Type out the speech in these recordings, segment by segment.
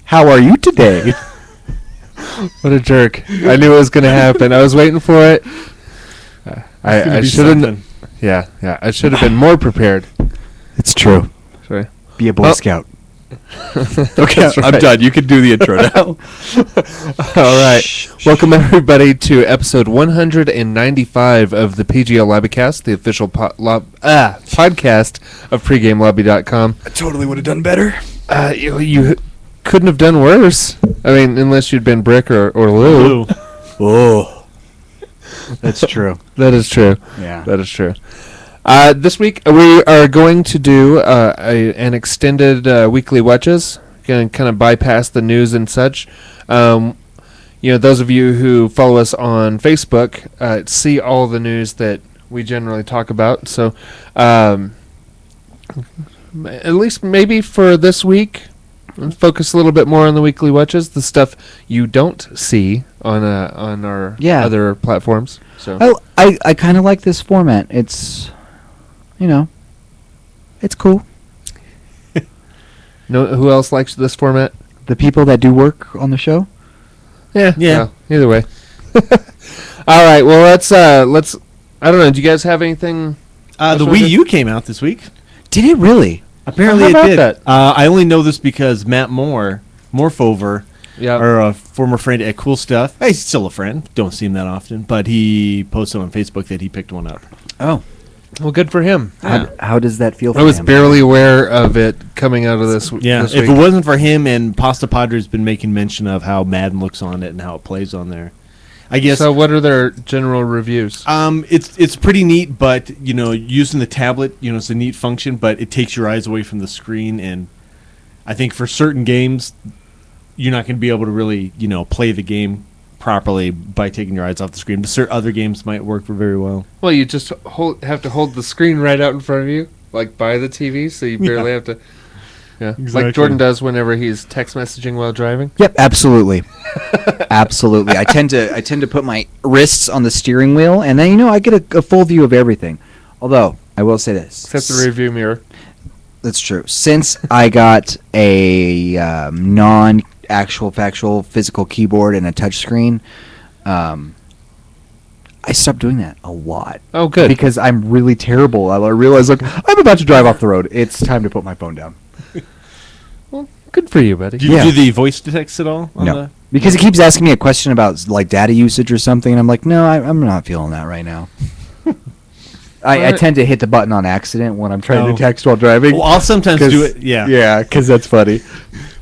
How are you today? What a jerk. I knew it was going to happen. I was waiting for it. I should have. Yeah. I should have been more prepared. It's true. Sorry. Be a Boy Scout. Okay, That's I'm right. done. You can do the intro now. All right. Welcome, everybody, to episode 195 of the PGL Lobbycast, the official podcast of PreGameLobby.com. I totally would have done better. You couldn't have done worse. I mean, unless you'd been Brick or Lou. Oh. That's true. That is true. Yeah. That is true. This week we are going to do an extended weekly watches. Going to kind of bypass the news and such. Those of you who follow us on Facebook see all the news that we generally talk about. So, at least maybe for this week, focus a little bit more on the weekly watches, the stuff you don't see on our other platforms. So, I kind of like this format. It's, it's cool. Who else likes this format? The people that do work on the show. Yeah. Well, either way. All right. Well, let's. I don't know. Do you guys have anything? The Wii U came out this week. Did it really? Apparently How it about did. that? I only know this because Matt Morphover, or a former friend at Cool Stuff. He's still a friend. Don't see him that often, but he posted on Facebook that he picked one up. Oh. Well, good for him. How does that feel for I was him? barely aware of it coming out of this. Yeah, this if week. it wasn't for him, and Pasta Padre's been making mention of how Madden looks on it and how it plays on there. I guess. So, what are their general reviews? It's pretty neat, but using the tablet, it's a neat function, but it takes your eyes away from the screen, and I think for certain games, you're not going to be able to really, play the game properly by taking your eyes off the screen. But certain other games might work very well. Well, you just have to hold the screen right out in front of you, like by the TV, so you barely have to. Yeah, Exactly. Like Jordan does whenever he's text messaging while driving. Yep, absolutely. Absolutely. I tend to put my wrists on the steering wheel, and then I get a full view of everything. Although I will say this, Except the review mirror. That's true. Since I got a non-actual factual physical keyboard and a touchscreen, I stopped doing that a lot. Oh, good. Because I'm really terrible. I realize, I'm about to drive off the road. It's time to put my phone down. Well, good for you, buddy. Do you do the voice to text at all? No. Because he keeps asking me a question about data usage or something, and I'm like, no, I'm not feeling that right now. I tend to hit the button on accident when I'm trying to text while driving. Well, I'll sometimes do it. Yeah. Yeah, because that's funny.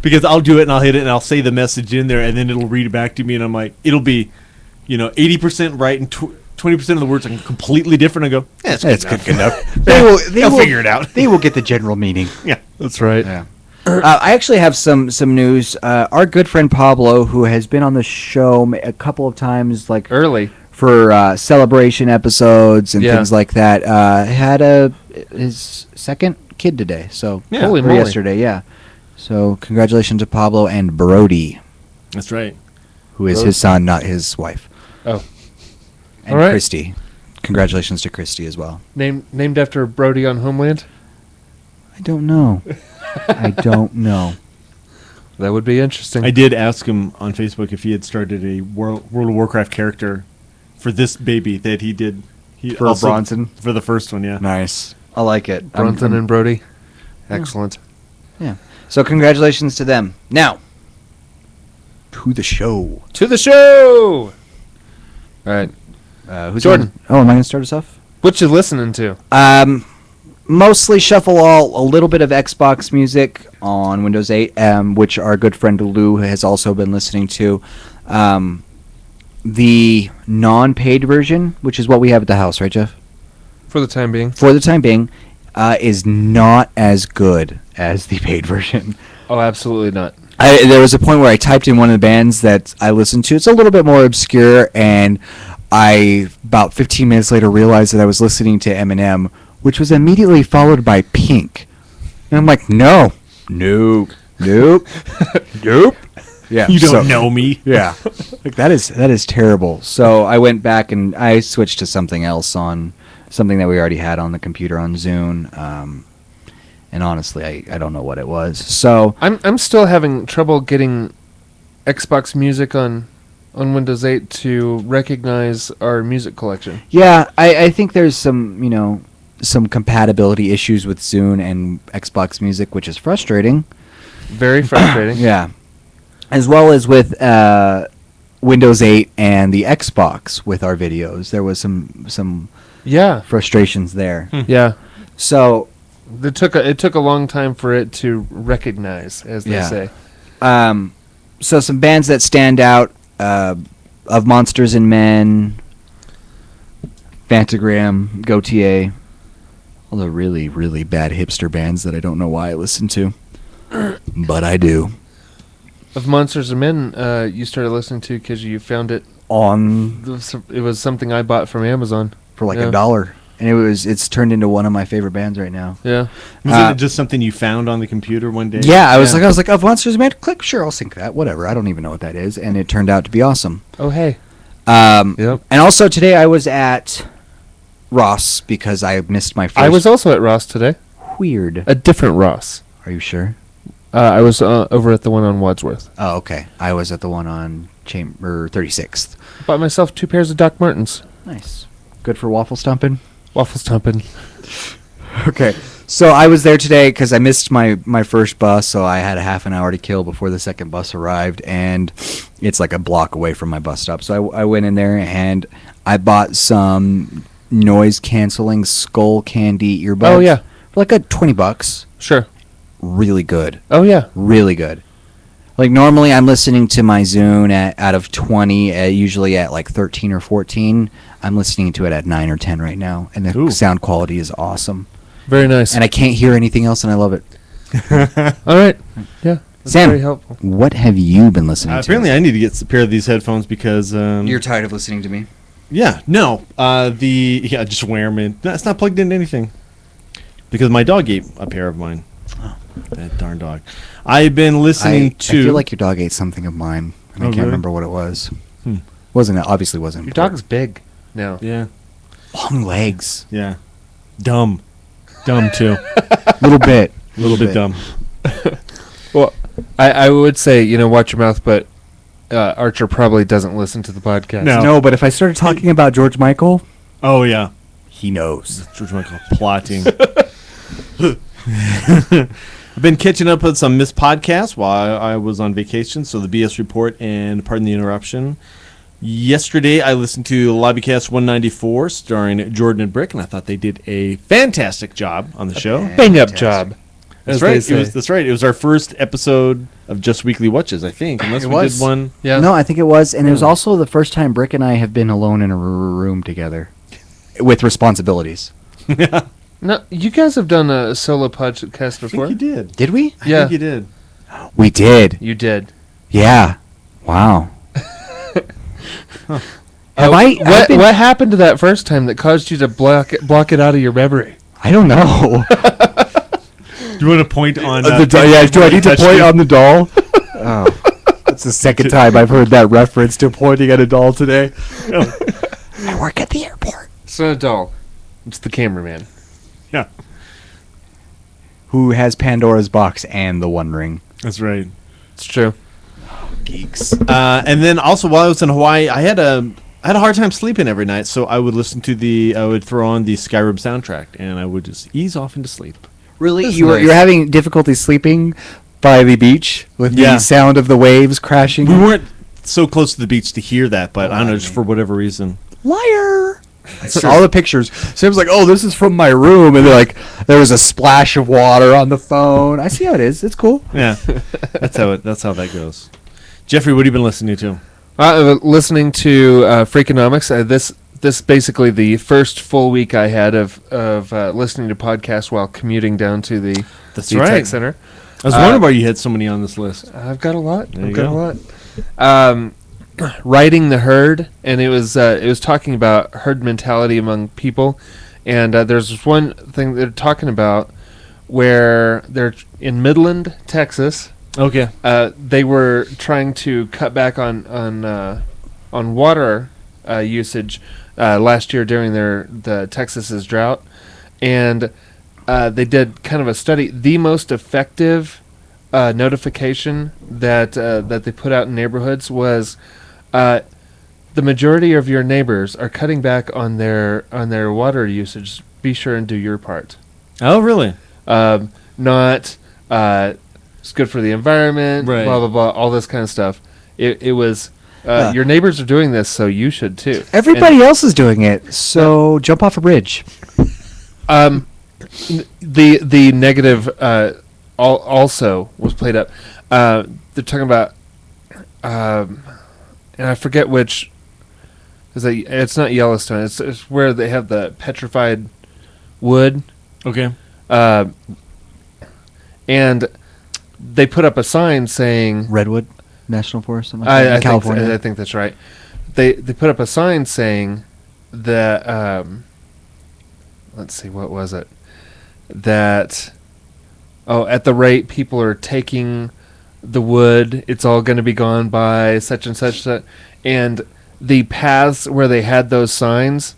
Because I'll do it and I'll hit it and I'll say the message in there and then it'll read it back to me and I'm like, it'll be, 80% right and 20% of the words are completely different. I go, that's good enough. They'll figure it out. They will get the general meaning. Yeah, That's right. Yeah. I actually have some news. Our good friend Pablo, who has been on the show a couple of times, like Early. for celebration episodes and Yeah. things like that, had his second kid today. So Yeah. Holy or moly. yesterday, yeah. So congratulations to Pablo and Brody, That's right. who is Brody. his son, not his wife. Oh. And All right. Christy. Congratulations to Christy as well. Named after Brody on Homeland? I don't know. I don't know. That would be interesting. I did ask him on Facebook if he had started a World of Warcraft character for this baby that he did. For Bronson? For the first one, yeah. Nice. I like it. Bronson and Brody. Excellent. Yeah. So congratulations to them. Now, to the show. To the show! All right. Who's Jordan. Am I going to start us off? What you listening to? Mostly shuffle a little bit of Xbox music on Windows 8, which our good friend Lou has also been listening to. The non-paid version, which is what we have at the house, right, Jeff? For the time being. For the time being, is not as good as the paid version. Oh, absolutely not. There was a point where I typed in one of the bands that I listened to. It's a little bit more obscure, and I, about 15 minutes later, realized that I was listening to Eminem, which was immediately followed by Pink. And I'm like, nope. Nope. Yeah, You don't know me. Yeah, like that is terrible. So I went back and I switched to something else, on something that we already had on the computer on Zune, And honestly, I don't know what it was. So I'm still having trouble getting Xbox Music on Windows 8 to recognize our music collection. yeah, I think there's some compatibility issues with Zune and Xbox Music, which is frustrating. Very frustrating. Yeah, as well as with Windows 8 and the Xbox with our videos, there was some Yeah. frustrations there. Yeah. So It took a long time for it to recognize, as they Yeah. say. so some bands that stand out: Of Monsters and Men, Fantagram, Gautier. All the really, really bad hipster bands that I don't know why I listen to, but I do. Of Monsters and Men, you started listening to because you found it. It was something I bought from Amazon. For like Yeah. $1, and it's turned into one of my favorite bands right now. Yeah. Was it just something you found on the computer one day? Yeah, I was Yeah. like, Of Monsters and Men, click, sure, I'll sync that, whatever. I don't even know what that is, and it turned out to be awesome. Oh, hey. And also today I was at Ross because I missed my first. I was also at Ross today. Weird. A different Ross. Are you sure? I was over at the one on Wadsworth. Oh, okay. I was at the one on Chamber 36th. Bought myself 2 pairs of Doc Martens. Nice. Good for waffle stomping. Waffle stomping. Okay. So I was there today because I missed my first bus, so I had a half an hour to kill before the second bus arrived, and it's like a block away from my bus stop. So I went in there and I bought some noise-canceling skull candy earbuds. Oh, yeah. For like $20. Sure. Really good. Oh, yeah. Really good. Like normally I'm listening to my Zune out of 20, usually at like 13 or 14. I'm listening to it at 9 or 10 right now, and the Ooh. sound quality is awesome. Very nice. And I can't hear anything else, and I love it. All right. Yeah. That's Sam, very helpful. what have you been listening to? Apparently, I need to get a pair of these headphones because You're tired of listening to me? yeah, no, just wear them in. No, it's not plugged into anything because my dog ate a pair of mine. Oh. That darn dog. I've been listening I to. feel like your dog ate something of mine, and I Oh, can't really? remember what it was. Hmm. Wasn't it? Obviously wasn't. Your dog's big now. Yeah, long legs. yeah, dumb too. Little bit. A little bit dumb. Well, I would say, watch your mouth, but Archer probably doesn't listen to the podcast. No. No, but if I started talking about George Michael, Oh yeah, he knows. George Michael plotting. I've been catching up with some missed podcasts while I was on vacation. So the BS Report and Pardon the Interruption. Yesterday, I listened to Lobbycast 194 starring Jordan and Brick, and I thought they did a fantastic job on the show. Bang up Fantastic. job. That's as right. they say. That's right. It was our first episode of Just Weekly Watches, I think. Unless It we was. did one. Yeah. No, I think it was, and it was also the first time Brick and I have been alone in a room together, with responsibilities. No, you guys have done a solo podcast I before. think you did. Did we? I Yeah. think you did. We did. You did. Yeah. Wow. Have I've been- What happened to that first time that caused you to block it out of your memory? I don't know. Do you want to point on Do I need to point on the doll? Oh, that's the second time I've heard that reference to pointing at a doll today. I work at the airport. It's not a doll. It's the cameraman. Yeah, Who has Pandora's box and the One Ring? that's right. It's true. Geeks. And then also while I was in Hawaii, I had a hard time sleeping every night, so I would I would throw on the Skyrim soundtrack, and I would just ease off into sleep. Really? That's You're nice. having difficulty sleeping by the beach with Yeah. the sound of the waves crashing? We weren't so close to the beach to hear that, but I don't know, I just mean- for whatever reason. Liar. All the pictures. Sam's like, "Oh, this is from my room," and they're like, "There was a splash of water on the phone." I see how it is. It's cool. Yeah, that's how that goes. Jeffrey, what have you been listening to? Listening to Freakonomics. This basically the first full week I had of listening to podcasts while commuting down to the That's the right. tech center. I was wondering why you had so many on this list. I've got a lot. There you I've got go. a lot. Riding the herd, and it was talking about herd mentality among people, and there's one thing they're talking about where they're in Midland, Texas. Okay. They were trying to cut back on water usage last year during the Texas's drought, and they did kind of a study. The most effective notification that they put out in neighborhoods was the majority of your neighbors are cutting back on their water usage. Be sure and do your part. Oh, really? Not it's good for the environment, Right. blah blah blah, all this kind of stuff. It was your neighbors are doing this, so you should too. Everybody else is doing it, so jump off a bridge. The negative also was played up. They're talking about, and I forget which. It's not Yellowstone. It's where they have the petrified wood. Okay. And they put up a sign saying Redwood National Forest, something like that, in California. I think that's right. They put up a sign saying that let's see, what was it? That at the rate people are taking the wood, it's all going to be gone by such and such. And the paths where they had those signs,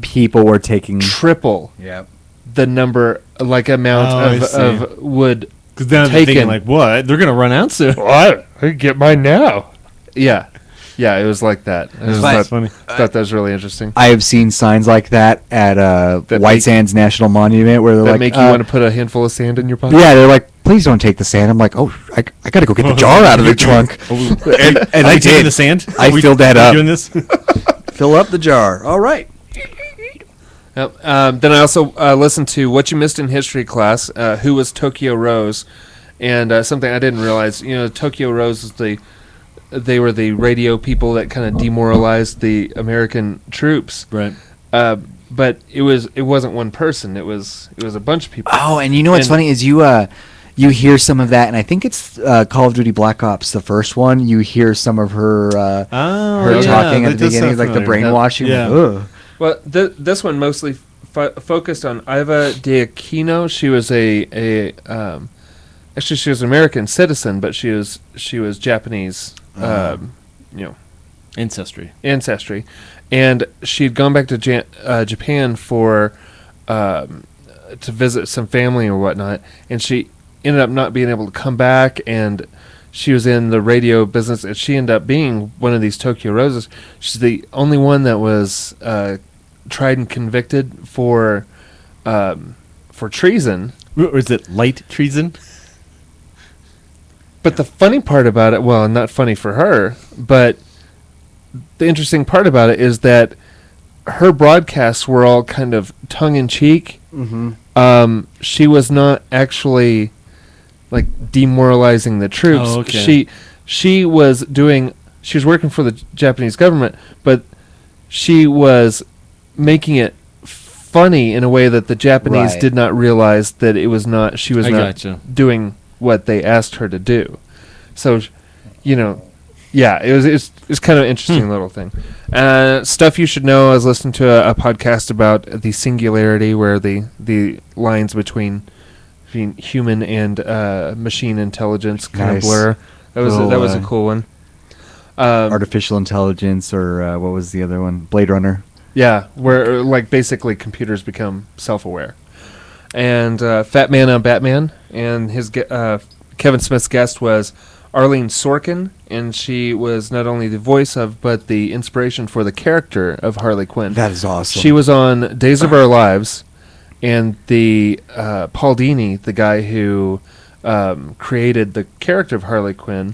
People were taking triple Yep. the number, amount of wood. Because then I'm thinking, like, what? They're going to run out soon. What? I can get mine now. Yeah. Yeah, it was like that. That's funny. Thought that was really interesting. I have seen signs like that at White Sands National Monument where they're That like, make you want to put a handful of sand in your pocket? yeah, they're like, please don't take the sand. I'm like, oh, I got to go get the jar out of the trunk. And I I taking did. the sand? I filled that Are we up. doing this? Fill up the jar. All right. Yep. Then I also listened to What You Missed in History Class, Who Was Tokyo Rose, and something I didn't realize. Tokyo Rose is they were the radio people that kind of demoralized the American troops. Right. But it wasn't one person. It was a bunch of people. Oh, and you know what's funny is you hear some of that, and I think it's Call of Duty Black Ops, the first one. You hear some of her talking at the beginning, like the brainwashing. Yeah. Ugh. Well, this one mostly focused on Iva Diakino. She was actually she was an American citizen, but she was Japanese, Ancestry. and she had gone back to Japan for to visit some family or whatnot, and she ended up not being able to come back, and she was in the radio business, and she ended up being one of these Tokyo Roses. She's the only one that was tried and convicted for treason. Or is it light treason? But the funny part about it, well, not funny for her, but the interesting part about it is that her broadcasts were all kind of tongue-in-cheek. Mm-hmm. She was not actually like demoralizing the troops. Oh, okay. She was working for the Japanese government, but she was making it funny in a way that the Japanese Right. did not realize that it was not. She was I not gotcha. doing what they asked her to do. So, yeah, it was kind of an interesting little thing. Stuff you should know. I was listening to a podcast about the singularity, where the lines between human and machine intelligence kind of Nice. blur. That was a cool one. Artificial intelligence, or what was the other one? Blade Runner. Yeah, where basically computers become self-aware. And Fat Man on Batman, and his Kevin Smith's guest was Arlene Sorkin, and she was not only the voice of, but the inspiration for the character of Harley Quinn. That is awesome. She was on Days of Our Lives, and the Paul Dini, the guy who created the character of Harley Quinn,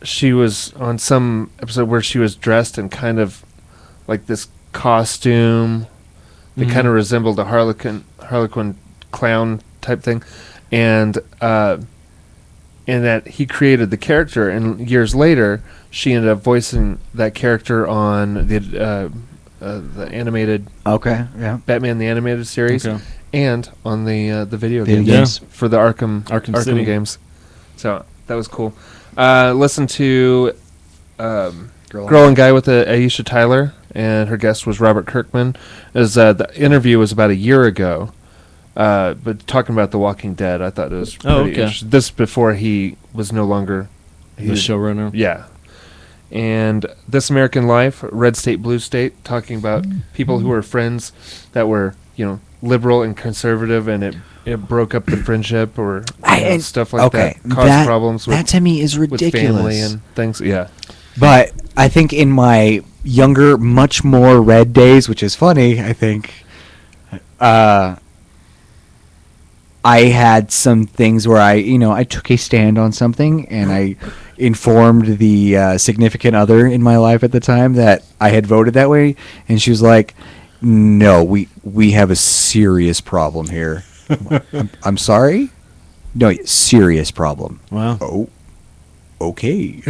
she was on some episode where she was dressed in kind of like this costume that kind of resembled a Harlequin clown type thing, and that he created the character, and years later she ended up voicing that character on the animated Batman the Animated Series, Okay. and on the video Video games games. for the Arkham City. games. So that was cool. Listen to Girl and Guy with Aisha Tyler, and her guest was Robert Kirkman. The interview was about a year ago, but talking about The Walking Dead, I thought it was pretty interesting. This before he was no longer The showrunner. Yeah. And This American Life, Red State, Blue State, talking about people who were friends that were, liberal and conservative, and it broke up the friendship or and stuff like that. Caused problems with that to me is with ridiculous. family and things. Yeah. But I think in my younger, much more red days, which is funny, I think, I had some things where I took a stand on something, and I informed the significant other in my life at the time that I had voted that way, and she was like, "No, we have a serious problem here." I'm sorry? No, serious problem. Wow. Oh, okay.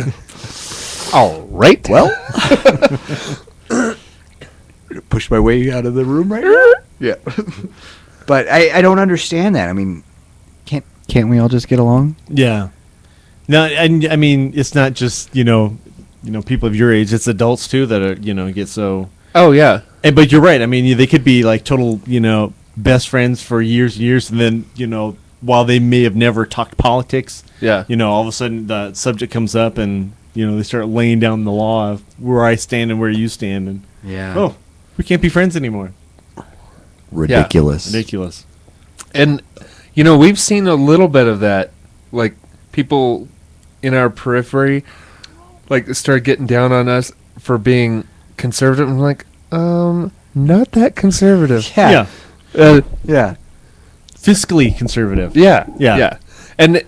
All right. Well, push my way out of the room right now. Yeah, but I don't understand that. I mean, can't we all just get along? Yeah. No, I mean, it's not just people of your age. It's adults too that are get so. Oh yeah. But you're right. I mean, they could be like total best friends for years and years, and then while they may have never talked politics, Yeah. all of a sudden the subject comes up, and they start laying down the law of where I stand and where you stand, and Yeah. we can't be friends anymore. Ridiculous. Ridiculous. And we've seen a little bit of that, like people in our periphery, like start getting down on us for being conservative. I'm like, not that conservative. Yeah. Yeah. Fiscally conservative. Yeah. Yeah. And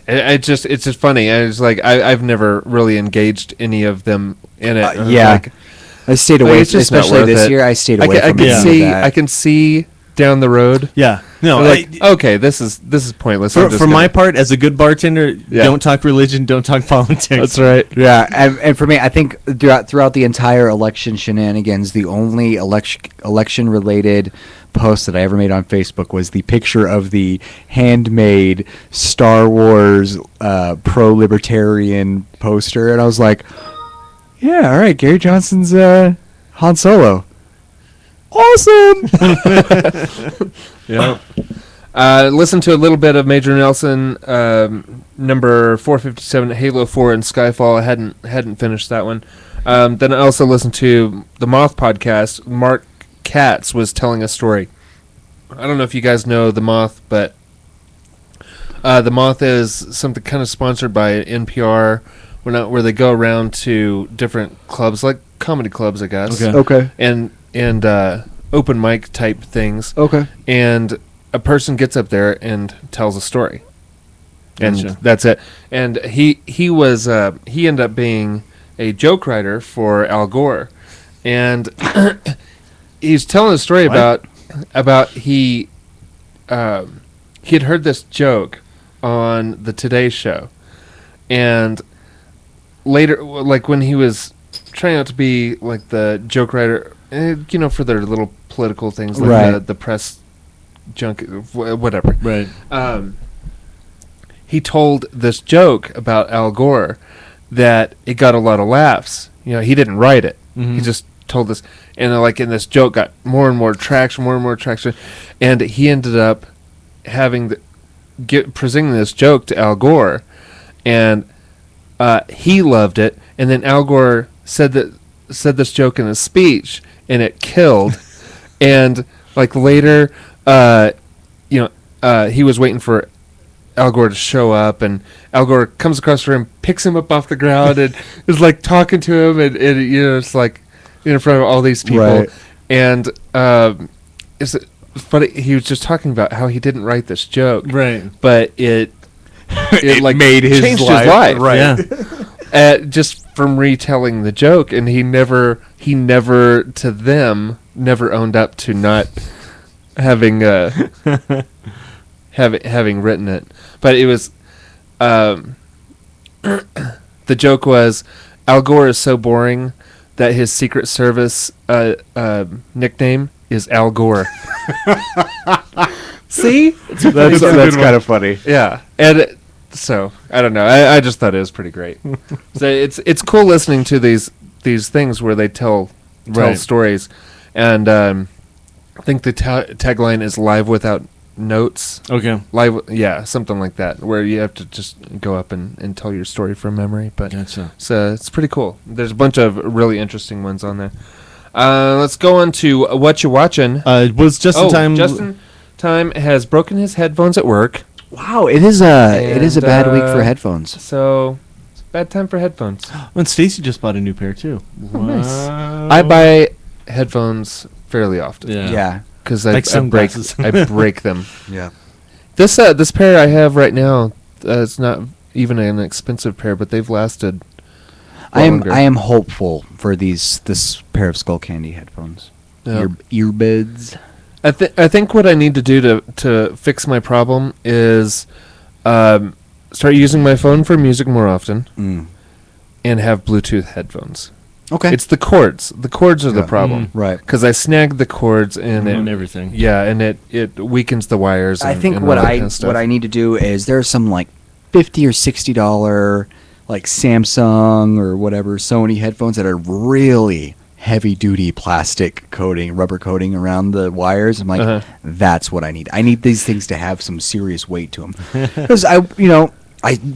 it's just funny. I was like, I've never really engaged any of them in it. Yeah. Like, I stayed away, it's just not especially worth this it. year. I stayed away from any of that. I can see down the road. Yeah. No, Like, okay, this is pointless. for my part, as a good bartender, Yeah. don't talk religion, don't talk politics. That's right. Yeah, and for me, I think throughout the entire election shenanigans, the only election-related post that I ever made on Facebook was the picture of the handmade Star Wars pro-libertarian poster, and I was like, yeah, all right, Gary Johnson's Han Solo. Awesome! Yeah. Listen to a little bit of Major Nelson, number 457, Halo 4 and Skyfall. I hadn't finished that one. Then I also listened to the Moth podcast. Mark Katz was telling a story. I don't know if you guys know the Moth, but the Moth is something kind of sponsored by NPR, where they go around to different clubs, like comedy clubs, I guess. Okay. And open mic type things. Okay. And a person gets up there and tells a story, and Gotcha. that's it. And he ended up being a joke writer for Al Gore, and he's telling a story What? about he had heard this joke on the Today Show, and later, like when he was trying out to be like the joke writer, for their little political things, like Right. the press junk, whatever. Right. He told this joke about Al Gore that it got a lot of laughs. He didn't write it. Mhm. He just told this, and and this joke got more and more traction, and he ended up having presenting this joke to Al Gore, and he loved it. And then Al Gore said this joke in a speech, and it killed. And like later, he was waiting for Al Gore to show up, and Al Gore comes across the room, picks him up off the ground, and is like talking to him, and it's like in front of all these people, Right. and it's funny. He was just talking about how he didn't write this joke, Right. but it like made his changed life. his life, Yeah. just from retelling the joke, and he never to them never owned up to not having having written it. But it was the joke was Al Gore is so boring that his Secret Service nickname is Al Gore. See, That's kind of funny. yeah, and so I don't know. I just thought it was pretty great. So it's cool listening to these things where they tell Right. stories, and I think the tagline is "Live without notes." Okay. Live, yeah, something like that, where you have to just go up and tell your story from memory. But Gotcha. so it's pretty cool. There's a bunch of really interesting ones on there. Let's go on to what you watching. Was Justin Time? Justin Time has broken his headphones at work, Wow, it is a bad week for headphones. so it's a bad time for headphones. When Stacy just bought a new pair too. nice. I buy headphones fairly often. Yeah. Because Like I break sunglasses. I break them. Yeah. This pair I have right now, it's not even an expensive pair, but they've lasted longer. I am hopeful for this pair of Skull Candy headphones. Yeah. Earbuds. I think what I need to do to fix my problem is start using my phone for music more often and have Bluetooth headphones. Okay. It's the cords. The cords are the problem. Right. Because I snag the cords and everything. Yeah, and it weakens the wires. I and, think and what all that kind of stuff. what I need to do is there's some like $50 or $60 like Samsung or whatever Sony headphones that are really heavy duty plastic coating, rubber coating around the wires. I'm like, that's what I need. I need these things to have some serious weight to them because I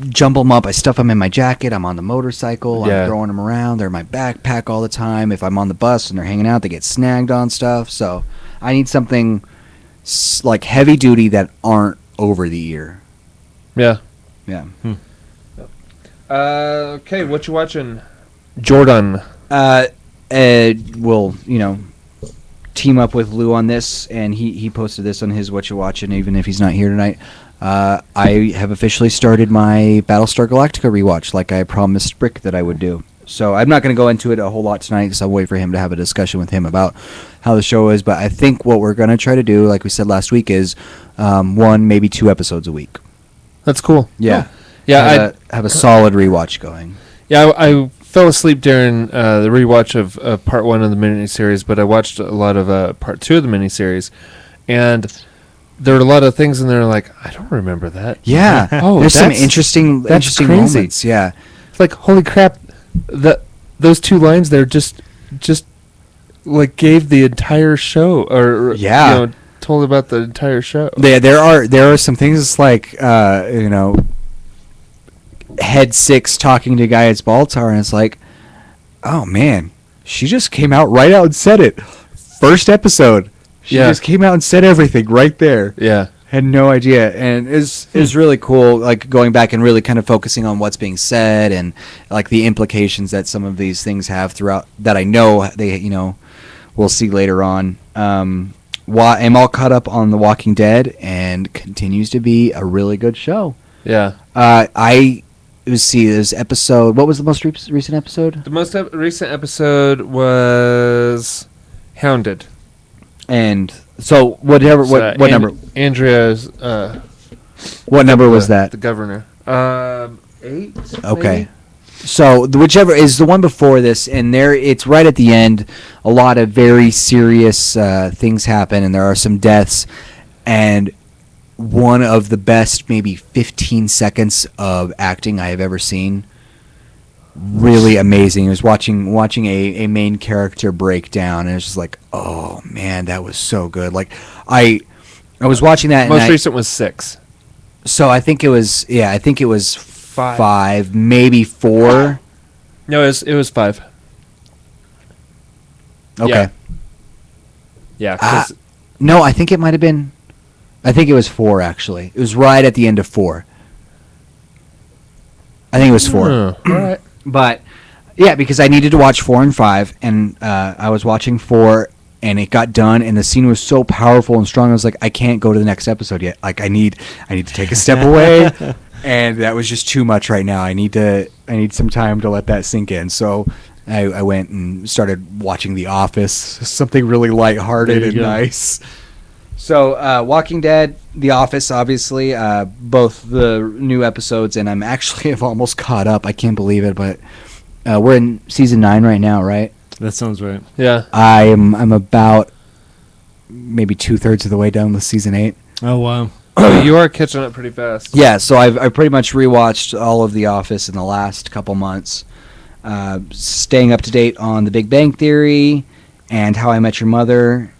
jumble them up. I stuff them in my jacket. I'm on the motorcycle. Yeah. I'm throwing them around. They're in my backpack all the time. If I'm on the bus and they're hanging out, they get snagged on stuff. So I need something like heavy duty that aren't over the ear. Yeah. Yeah. Okay, what you watching? Jordan. Will team up with Lou on this, and he posted this on his What You Watching, even if he's not here tonight. I have officially started my Battlestar Galactica rewatch, like I promised Brick that I would do. So I'm not going to go into it a whole lot tonight, because I'll wait for him to have a discussion with him about how the show is. But I think what we're going to try to do, like we said last week, is 1, maybe 2 episodes a week. That's cool. Yeah. Yeah, have a solid rewatch going. Yeah, I fell asleep during the rewatch of part 1 of the miniseries, but I watched a lot of part 2 of the miniseries, and there were a lot of things in there like, I don't remember that. Yeah. There's some that's interesting crazy. moments. Yeah. It's like, holy crap, those 2 lines there just like gave the entire show, or told about the entire show. There are some things. It's like Head 6 talking to Guy at Baltar, and it's like, oh man, she just came out and said it. First episode, she just came out and said everything right there. Yeah, had no idea, and is really cool. Like going back and really kind of focusing on what's being said and like the implications that some of these things have throughout. That I know they we'll see later on. I'm all caught up on The Walking Dead, and continues to be a really good show. Yeah. There's episode. What was the most recent episode? The most recent episode was Hounded. And so what number? Andrea's. What number was that? The governor. 8. Okay. Maybe? So whichever is the one before this, and it's right at the end. A lot of very serious things happen, and there are some deaths, and one of the best maybe 15 seconds of acting I have ever seen. Really amazing. It was watching a main character break down, and it's just like, oh man, that was so good. Like I was watching that. Most recent was 6. So I think it was 5, maybe 4. No, it was 5. Okay. Yeah. No, I think it might have been. I think it was 4 actually. It was right at the end of 4. I think it was 4. All right. But yeah, because I needed to watch 4 and 5, and I was watching 4, and it got done, and the scene was so powerful and strong. I was like, I can't go to the next episode yet. Like I need to take a step away, and that was just too much right now. I need some time to let that sink in. So I went and started watching The Office, something really lighthearted and nice. So, Walking Dead, The Office, obviously, both the new episodes, and I'm actually have almost caught up. I can't believe it, but we're in season 9 right now, right? That sounds right. Yeah. I'm about maybe 2/3 of the way done with season 8. Oh wow! You are catching up pretty fast. Yeah, so I've pretty much rewatched all of The Office in the last couple months, staying up to date on The Big Bang Theory and How I Met Your Mother.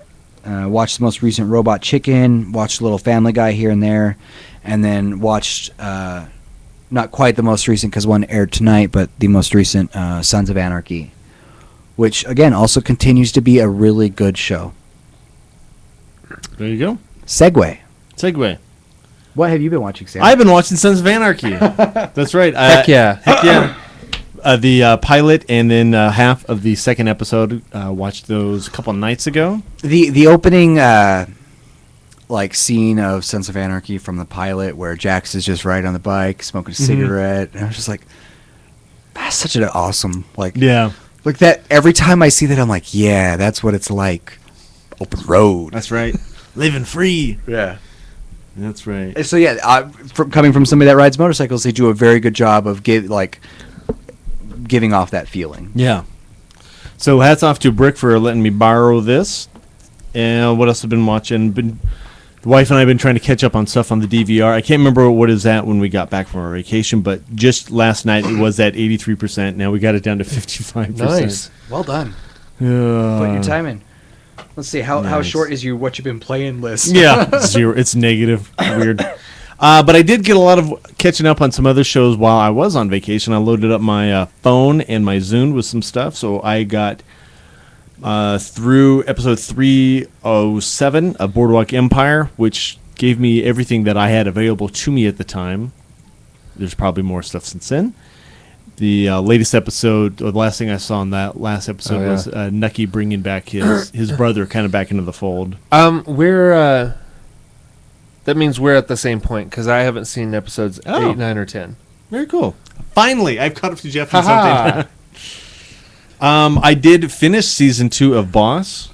Watched the most recent Robot Chicken, watched a little Family Guy here and there, and then watched, not quite the most recent because one aired tonight, but the most recent Sons of Anarchy, which again also continues to be a really good show. There you go. Segue. What have you been watching, Sam? I've been watching Sons of Anarchy. That's right. Heck yeah. Heck yeah. The pilot and then half of the second episode. Watched those a couple nights ago. The opening scene of Sons of Anarchy from the pilot where Jax is just riding on the bike, smoking a cigarette, and I was just like, that's such an awesome Yeah. like that. Every time I see that, I'm like, yeah, that's what it's like. Open road. That's right. Living free. Yeah. That's right. So yeah, coming from somebody that rides motorcycles, they do a very good job of giving off that feeling. Yeah. So hats off to Brick for letting me borrow this. And what else have been watching? The wife and I have been trying to catch up on stuff on the DVR. I can't remember what is at when we got back from our vacation, but just last night it was at 83%. Now we got it down to 55%. Nice. Well done. Put your time in. Let's see how Nice. short is your what you've been playing list. Yeah, 0. It's negative. Weird. But I did get a lot of catching up on some other shows while I was on vacation. I loaded up my phone and my Zune with some stuff, so I got through episode 307 of Boardwalk Empire, which gave me everything that I had available to me at the time. There's probably more stuff since then. The latest episode, or the last thing I saw in that last episode was Nucky bringing back his brother kind of back into the fold. We're that means we're at the same point because I haven't seen episodes 8, 9, or 10. Very cool. Finally, I've caught up to Jeff on Ha-ha. something. I did finish season 2 of Boss.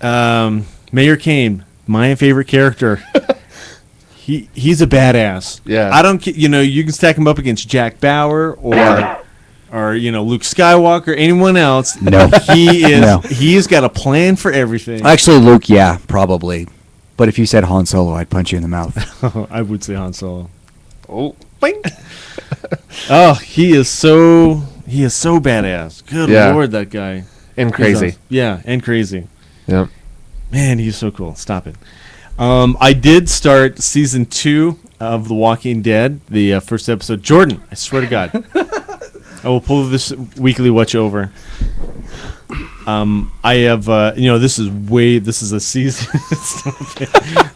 Mayor Kane, my favorite character. He's a badass. Yeah. I don't. You can stack him up against Jack Bauer or Luke Skywalker, anyone else. No. He is. No. He's got a plan for everything. Actually, Luke, yeah, probably. But if you said Han Solo, I'd punch you in the mouth. I would say Han Solo. Oh. Bing. Oh, he is so badass. Good Yeah. Lord, that guy. And crazy. Yeah, and crazy. Yep. Man, he's so cool. Stop it. I did start season 2 of The Walking Dead, the first episode. Jordan, I swear to God, I will pull this weekly watch over. I have, this is a season,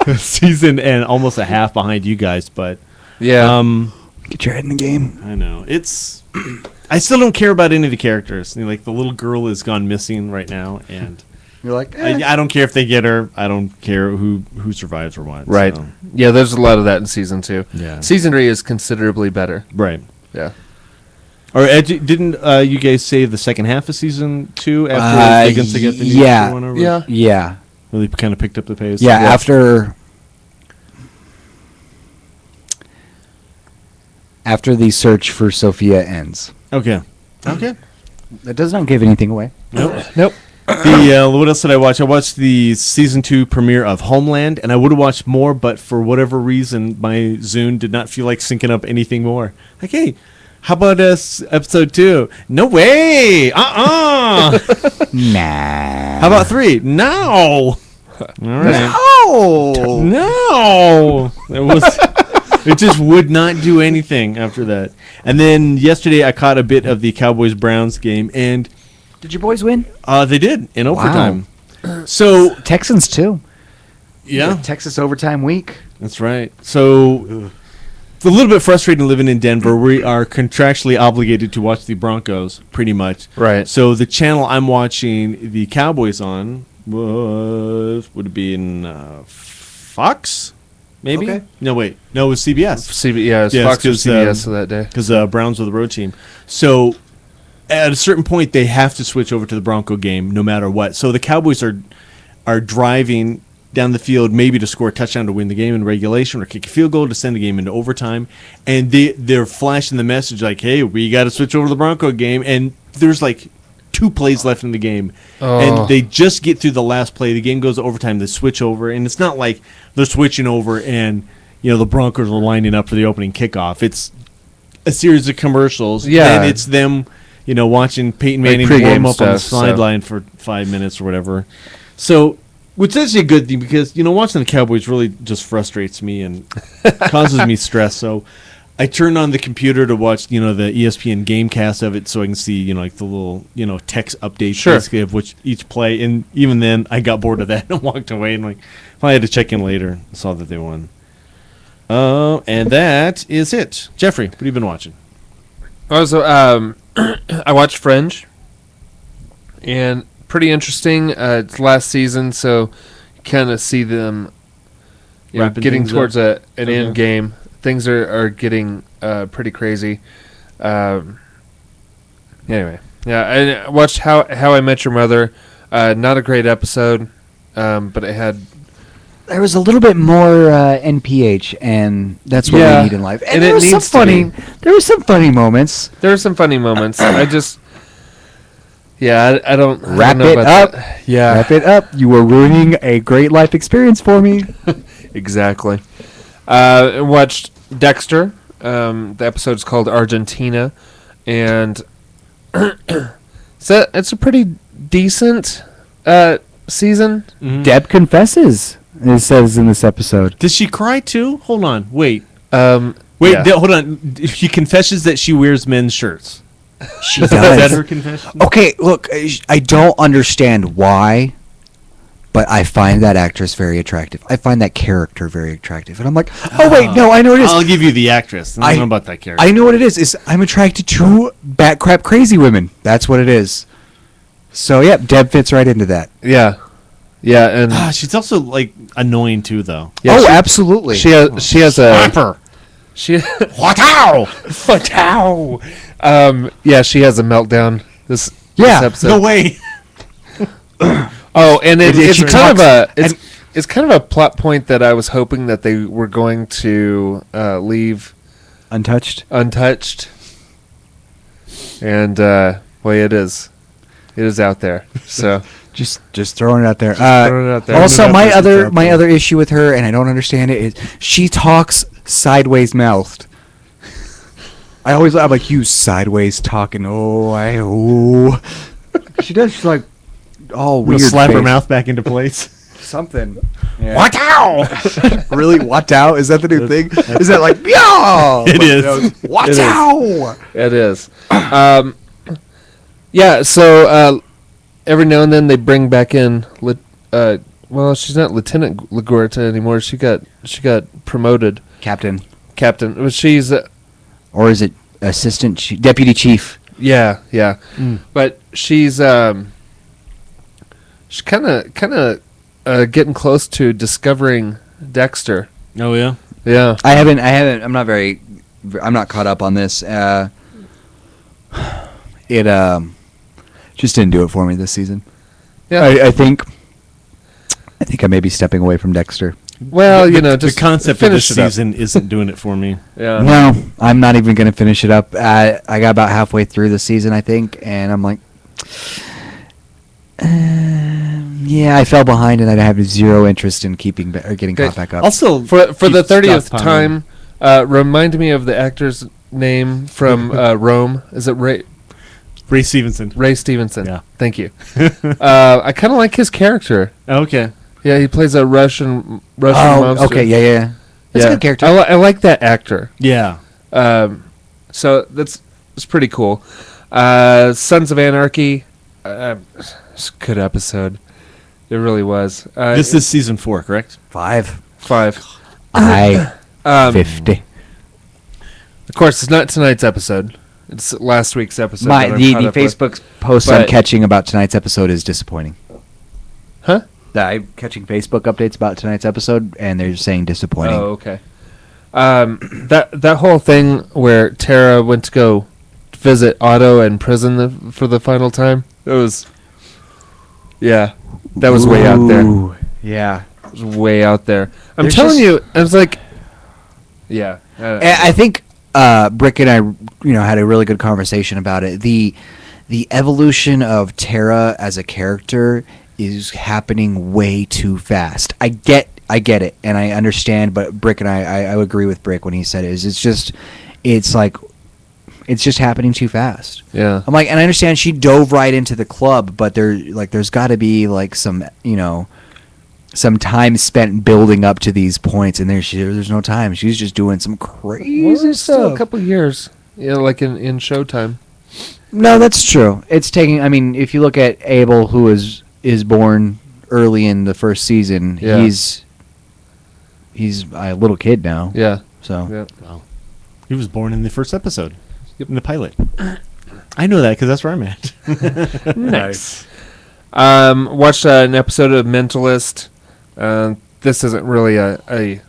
a season and almost a half behind you guys, but Yeah. Get your head in the game. I know it's. I still don't care about any of the characters. Like the little girl is gone missing right now, and. You're like, I don't care if they get her. I don't care who survives or what. Right. So. Yeah, there's a lot of that in season 2. Yeah. Season 3 is considerably better. Right. Yeah. Or didn't you guys say the second half of season 2 after they get the new yeah. one over? Yeah. yeah. Really kind of picked up the pace. Yeah, after the search for Sophia ends. Okay. Okay. That does not give anything away. Nope. What else did I watch? I watched the season 2 premiere of Homeland, and I would have watched more, but for whatever reason, my Zune did not feel like syncing up anything more. Like, hey, how about episode 2? No way! Nah. How about 3? No! All right. Oh! No! It just would not do anything after that. And then yesterday I caught a bit of the Cowboys-Browns game, and Did your boys win? they did in overtime. So Texans too. yeah, Texas overtime week. that's right. So it's a little bit frustrating living in Denver. We are contractually obligated to watch the Broncos, pretty much. Right. So the channel I'm watching the Cowboys on would it be in Fox? Maybe. Okay. No, wait. No, it was CBS. It's Yes, Fox or 'cause, CBS of that day. Because Browns were the road team. So at a certain point, they have to switch over to the Bronco game no matter what. So the Cowboys are driving down the field maybe to score a touchdown to win the game in regulation or kick a field goal to send the game into overtime. And they're flashing the message like, hey, we got to switch over to the Bronco game. And there's like 2 plays left in the game. Oh. And they just get through the last play. The game goes to overtime. They switch over. And it's not like they're switching over and the Broncos are lining up for the opening kickoff. It's a series of commercials. Yeah. And it's them, watching Peyton Like Manning pregame warm up on the stuff, so. sideline for 5 minutes or whatever. So, which is a good thing because, watching the Cowboys really just frustrates me and causes me stress. So, I turned on the computer to watch, the ESPN Gamecast of it, so I can see, like the little, text updates basically of which each play. And even then, I got bored of that and walked away. And I had to check in later and saw that they won. And that is it. Jeffrey, what have you been watching? Also, I watched Fringe, and pretty interesting. It's last season, so you kind of see them getting towards an end game. Things are getting pretty crazy. Anyway, yeah, I watched How I Met Your Mother. Not a great episode, but it had... There was a little bit more NPH, and that's what we need in life. And there was some funny moments. There were some funny moments. I don't Wrap know it about up. that. Yeah, wrap it up. You were ruining a great life experience for me. Exactly. I watched Dexter. The episode's called Argentina, and it's a pretty decent season. Mm-hmm. Deb confesses. It says in this episode. Does she cry too? Hold on. Wait. Yeah. Hold on. She confesses that she wears men's shirts. She does. Is that her confession? Okay, look, I don't understand why, but I find that actress very attractive. I find that character very attractive. And I'm like, wait, no, I know what it is. I'll give you the actress. I don't know about that character. I know what it is. I'm attracted to bat crap crazy women. That's what it is. So, yeah, Deb fits right into that. Yeah, and she's also annoying too, though. yeah, absolutely. she has a Slapper. she What-ow! she has a meltdown this episode. No way. Oh, and it's She kind talks- of it's kind of a plot point that I was hoping that they were going to leave Untouched. And boy, it is out there. So Just throwing it out there. throwing it out there. Also, Throwing it out there. my other issue with her, and I don't understand it, is she talks sideways mouthed. I'm like, you sideways talking. She does. She's like all weird. Slap her face. mouth back into place. Something. Yeah. What-ow! Really? What-ow? Is that the new thing? Is that like, yeah? It is. What-ow? It is. Yeah. So every now and then they bring back in. Well, she's not Lieutenant Lagorta anymore. She got promoted. Captain. Well, she's Or is it assistant deputy chief? yeah. But she's kind of getting close to discovering Dexter. Oh, yeah? Yeah. I haven't. I'm not caught up on this. It just didn't do it for me this season. Yeah. I think I may be stepping away from Dexter. Well, the just concept of this finish it up. season isn't doing it for me. Yeah. No, I'm not even going to finish it up. I got about halfway through the season, I think, and I'm like, yeah, I fell behind, and I have zero interest in getting caught back up. Also, For the keep 30th stockpiling. time, remind me of the actor's name from Rome. Is it Ray Stevenson. Ray Stevenson? Yeah. Thank you. I kind of like his character. Okay. Yeah, he plays a Russian mobster. okay, yeah. That's a good character. I like that actor. Yeah. So it's pretty cool. Sons of Anarchy. It's a good episode. It really was. This is season 4, correct? 5. 5. 50. Of course, it's not tonight's episode. It's last week's episode. The that I'm caught up with. Facebook post But- I'm catching about tonight's episode is disappointing. Huh? I'm catching Facebook updates about tonight's episode, and they're saying disappointing. Oh, okay. That whole thing where Tara went to go visit Otto in prison for the final time. It was, that was way out there. Ooh, yeah. It was way out there. I'm There's telling just- you, I was like, yeah. I think Brick and I, had a really good conversation about it. The evolution of Tara as a character is happening way too fast. I get it, and I understand. But Brick and I agree with Brick when he said it's just happening too fast. Yeah. I'm like, and I understand she dove right into the club, but there's got to be like some, some time spent building up to these points, and there's no time. She's just doing some crazy Well, still stuff. a couple years. Yeah, like in Showtime. No, that's true. It's taking. I mean, if you look at Abel, who is born early in the first season, Yeah. he's a little kid now. Yeah. So Yeah. Wow. He was born in the first episode. Yep. In the pilot. I know that because that's where I'm at. Nice. Watched an episode of Mentalist. This isn't really a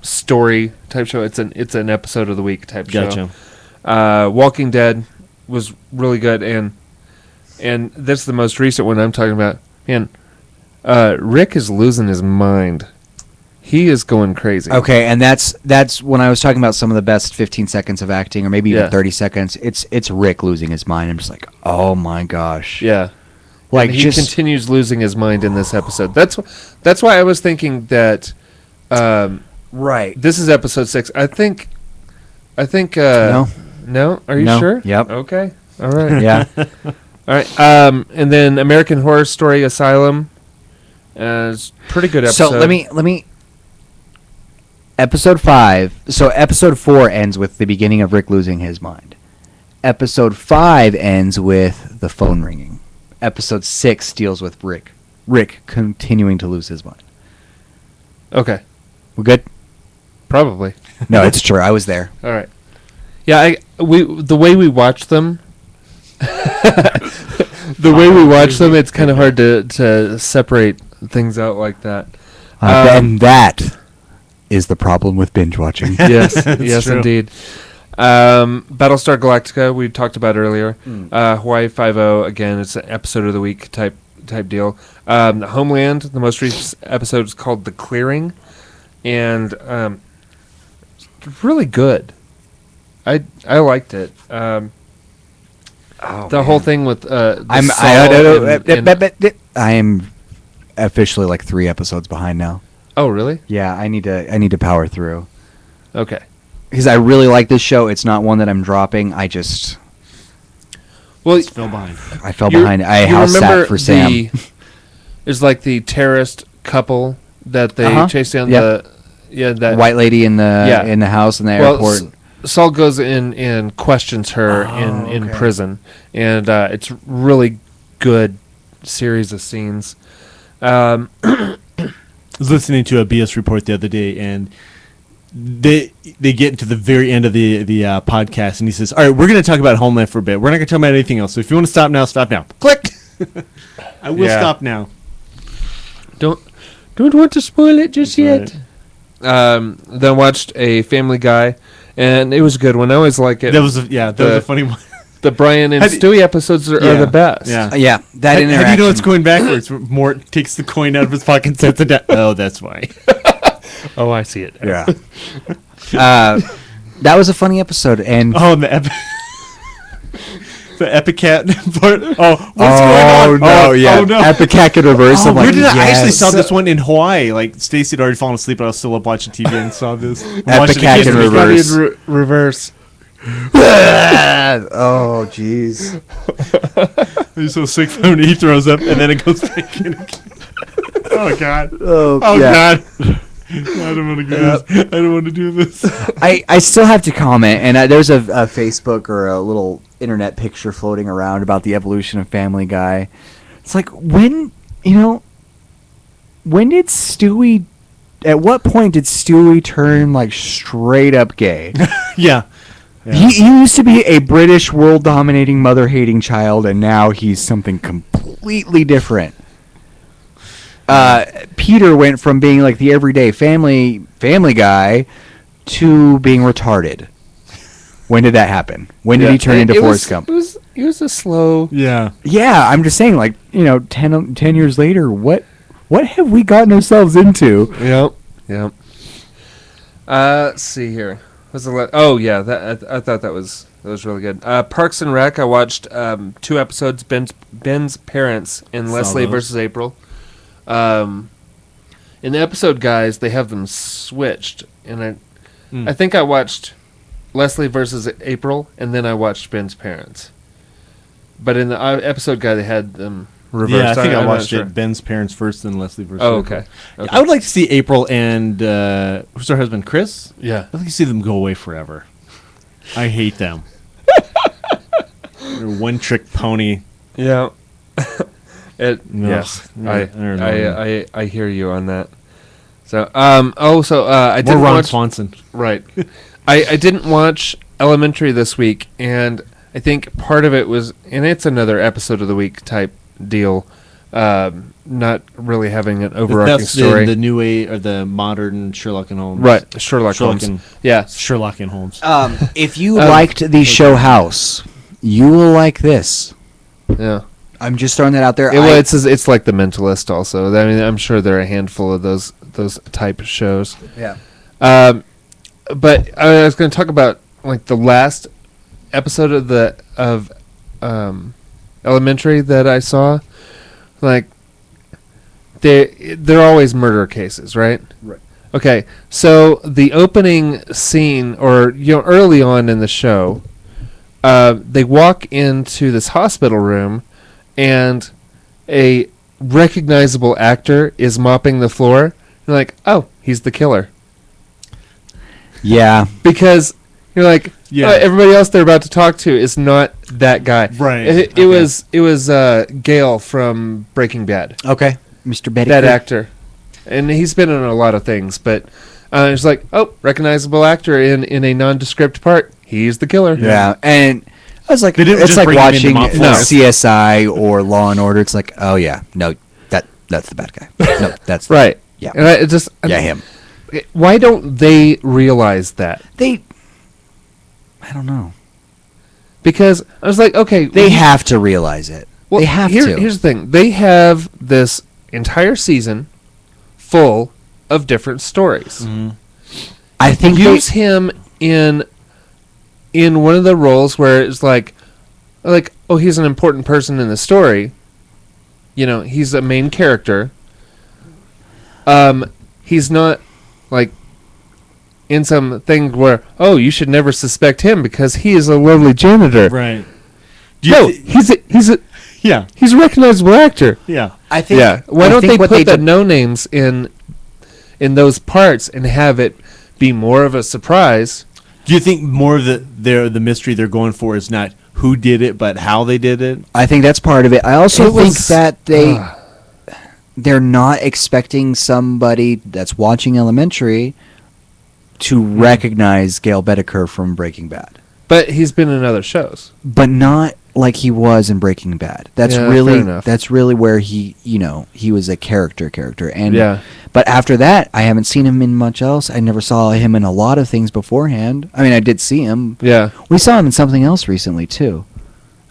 story type show. It's an episode of the week type Gotcha. show. Walking Dead was really good, and this is the most recent one I'm talking about. Man, Rick is losing his mind. He is going crazy. okay, and that's when I was talking about some of the best 15 seconds of acting, or maybe even Yeah. 30 seconds. It's Rick losing his mind. I'm just like, oh my gosh. Yeah. Like And he just continues losing his mind in this episode. That's why I was thinking that right. this is episode 6. I think. No. No. Are you No. sure? Yep. Okay. All right. Yeah. All right. And then American Horror Story Asylum. It's a pretty good episode. So let me. Episode 5. So episode 4 ends with the beginning of Rick losing his mind. Episode 5 ends with the phone ringing. Episode 6 deals with Rick continuing to lose his mind. Okay. We're good? Probably. No, it's true. I was there. All right. Yeah. The way we watch them. It's kind of hard to separate things out like that. And that is the problem with binge watching. Yes, yes, true. indeed. Battlestar Galactica, we talked about earlier. Hawaii Five-0, again, it's an episode of the week type deal. Homeland, the most recent episode is called The Clearing, and it's really good. I liked it. The whole thing with I am officially like 3 episodes behind now. Oh, really? Yeah, I need to power through. Okay. Because I really like this show. It's not one that I'm dropping. I just Well, Fell behind. I fell you- behind. I you house remember sat for Sam. There's like the terrorist couple that they Uh-huh. chase down Yep. that White lady in the Yeah. house in the Well, airport. Saul goes in and questions her in okay. prison, and it's really good series of scenes. I was listening to a BS report the other day, and they get into the very end of the podcast, and he says, "All right, we're going to talk about Homeland for a bit. We're not going to talk about anything else. So if you want to stop now, stop now. Click. I will Yeah. stop now. Don't want to spoil it just That's yet. Then watched a Family Guy, and it was a good one. I always like it. That was a funny one. The Brian and How do- Stewie episodes are Yeah. the best. Yeah. Yeah, that How interaction. do you know it's going backwards? Mort takes the coin out of his pocket and sets it down. Oh, that's why. Oh, I see it. Yeah. That was a funny episode, and Oh, and the the Epicat part. Oh, what's going on? no, yeah, Oh, no. Epicac in reverse. Oh, I'm where like, did I actually yes. saw this one in Hawaii? Like Stacy had already fallen asleep, but I was still up watching TV and saw this. Epicac in reverse. Reverse. Oh, jeez. He's so sick from it, he throws up, and then it goes back in again. Oh God! Oh, Oh yeah. God! I don't want to do this. I don't want to do this. I still have to comment, and there's a Facebook or a little internet picture floating around about the evolution of Family Guy. It's like, when did Stewie, at what point did Stewie turn like straight up gay? Yeah. He used to be a British world-dominating, mother-hating child, and now he's something completely different. Peter went from being like the everyday family guy to being retarded. When did that happen? When did he turn into Forrest Gump? It was a slow. Yeah. Yeah, I'm just saying, like, 10 years later, what have we gotten ourselves into? Yep. Let's see here. Oh yeah, I thought that was really good. Parks and Rec. I watched 2 episodes. Ben's parents and Leslie those. versus April. In the episode, guys, they have them switched, and I think I watched Leslie versus April, and then I watched Ben's parents. But in the episode guide, they had them reversed. Yeah, I think I I'm watched not sure. it. Ben's parents first, then Leslie versus. Oh, April. okay. I would like to see April and who's her husband, Chris. Yeah. I'd like to see them go away forever. I hate them. They're one trick pony. Yeah. No, Yes. I don't know. I hear you on that. So I More didn't Ron watch Swanson. right. I didn't watch Elementary this week, and I think part of it was, and it's another episode of the week type deal, not really having an overarching That's story. the new way or the modern Sherlock and Holmes. Right, Sherlock Holmes. and Yeah. Sherlock and Holmes. If you liked the show House, you will like this. Yeah. I'm just throwing that out there. It's like The Mentalist also. I mean, I'm sure there are a handful of those type of shows. Yeah. But I was going to talk about like the last episode of Elementary that I saw. Like they're always murder cases, right? Right. Okay, so the opening scene, or early on in the show, they walk into this hospital room, and a recognizable actor is mopping the floor. You're like, oh, he's the killer. Yeah. Because you're like, Yeah. everybody else they're about to talk to is not that guy. Right. It Okay. was Gale from Breaking Bad, Okay. Mr. Betty. that actor, and he's been in a lot of things. But it's like, oh, recognizable actor in a nondescript part. He's the killer. Yeah. And I was like, They didn't it's just like bring him in to watching mop floors. CSI or Law and Order. It's like, oh yeah, no, that's the bad guy. No, that's Right. Yeah. And I just him. Why don't they realize that? I don't know. Because I was like, okay, They have to realize it. well, they have to. Here's the thing: they have this entire season full of different stories. Mm-hmm. I think Use him in one of the roles where it's like, oh, he's an important person in the story. He's a main character. He's not like in some thing where, oh, you should never suspect him because he is a lovely janitor. Right. He's a Yeah. he's a recognizable actor. Yeah. I think. Yeah. Why I don't think they what put the do- no names in those parts and have it be more of a surprise? Do you think more of the mystery they're going for is not who did it, but how they did it? I think that's part of it. I also It think was- that they're not expecting somebody that's watching Elementary to recognize Gail Bedecker from Breaking Bad, But he's been in other shows. but not like he was in Breaking Bad. That's Yeah, really fair enough. that's really where he was a character, and Yeah. But after that, I haven't seen him in much else. I never saw him in a lot of things beforehand. I mean, I did see him. Yeah. We saw him in something else recently too.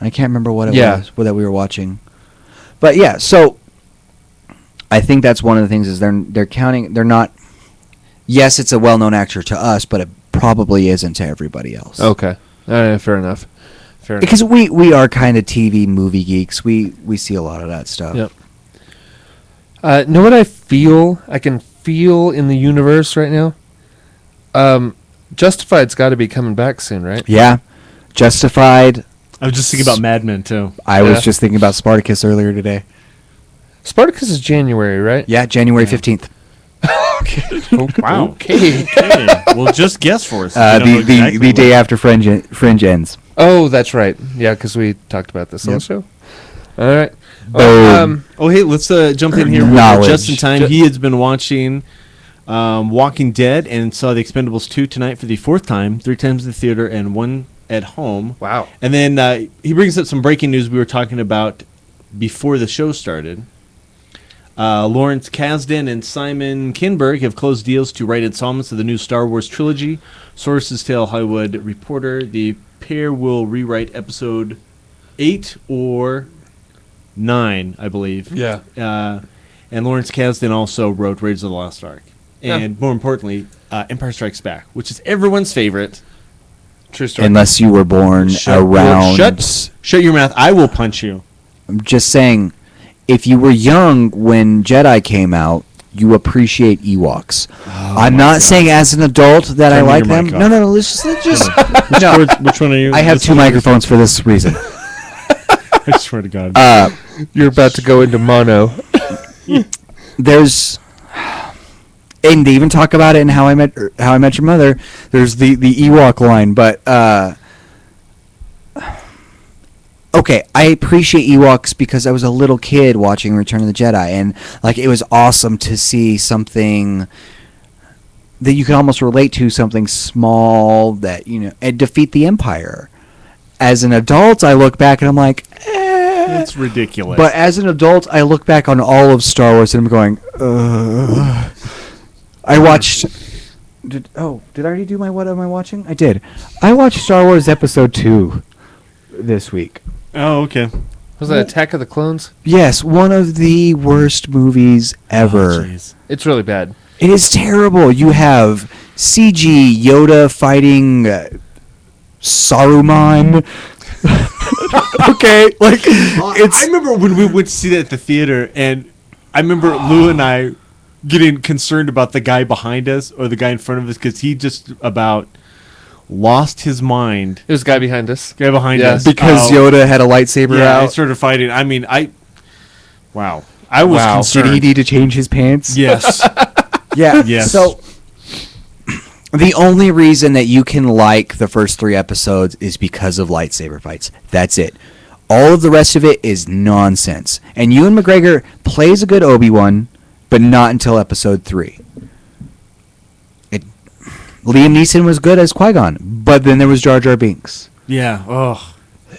I can't remember what it Yeah. was that we were watching. But yeah, so I think that's one of the things is they're counting. They're not. Yes, it's a well-known actor to us, but it probably isn't to everybody else. Okay. Fair enough. Because we are kind of TV movie geeks. We see a lot of that stuff. Yep. Know what I feel? I can feel in the universe right now. Justified's got to be coming back soon, right? Yeah. Justified. I was just thinking about Mad Men too. I Yeah. was just thinking about Spartacus earlier today. Spartacus is January, right? Yeah, January 15th. Wow. Okay. Okay. Well, just guess for us. The day after Fringe ends. Oh, that's right. Yeah, because we talked about this on the Yep. show. All right. Boom. Oh, hey, let's jump in here. Knowledge. Just in time. He has been watching Walking Dead and saw The Expendables 2 tonight for the fourth time, 3 times in the theater and 1 at home. Wow. And then he brings up some breaking news we were talking about before the show started. Lawrence Kasdan and Simon Kinberg have closed deals to write installments of the new Star Wars trilogy. Sources tell Hollywood Reporter the pair will rewrite episode 8 or 9, I believe. Yeah. And Lawrence Kasdan also wrote Raiders of the Lost Ark. And more importantly, Empire Strikes Back, which is everyone's favorite. True story. Unless you were born around. Shut your mouth. I will punch you. I'm just saying, if you were young when Jedi came out, you appreciate Ewoks. I'm not saying as an adult that I Turn like your them. mic No, off. Let's just no. Which one are you? I have This 2 one or microphones for this reason. I swear to God. You're about to go into mono. There's, and they even talk about it in How I Met Your Mother. There's the Ewok line, but okay, I appreciate Ewoks because I was a little kid watching Return of the Jedi, and like it was awesome to see something that you could almost relate to, something small that, you know, and defeat the Empire. As an adult, I look back and I'm like, It's ridiculous. But as an adult, I look back on all of Star Wars and I'm going, I watched. Did I already do my what am I watching? I did. I watched Star Wars Episode 2 this week. Oh, okay. Was that Attack of the Clones? Yes, one of the worst movies ever. Jeez. It's really bad. It is terrible. You have CG Yoda fighting Saruman. Okay, like I remember when we went to see that at the theater, and I remember Lou and I getting concerned about the guy behind us or the guy in front of us because he just about lost his mind. It was a guy behind us. Guy behind Yes. us because Yoda had a lightsaber yeah, out. I started fighting. I mean, wow. I was Wow. concerned. Did he need to change his pants? Yes. Yeah. Yes. So the only reason that you can like the first 3 episodes is because of lightsaber fights. That's it. All of the rest of it is nonsense. And Ewan McGregor plays a good Obi-Wan, but not until episode 3. Liam Neeson was good as Qui-Gon, but then there was Jar Jar Binks. Yeah. Oh.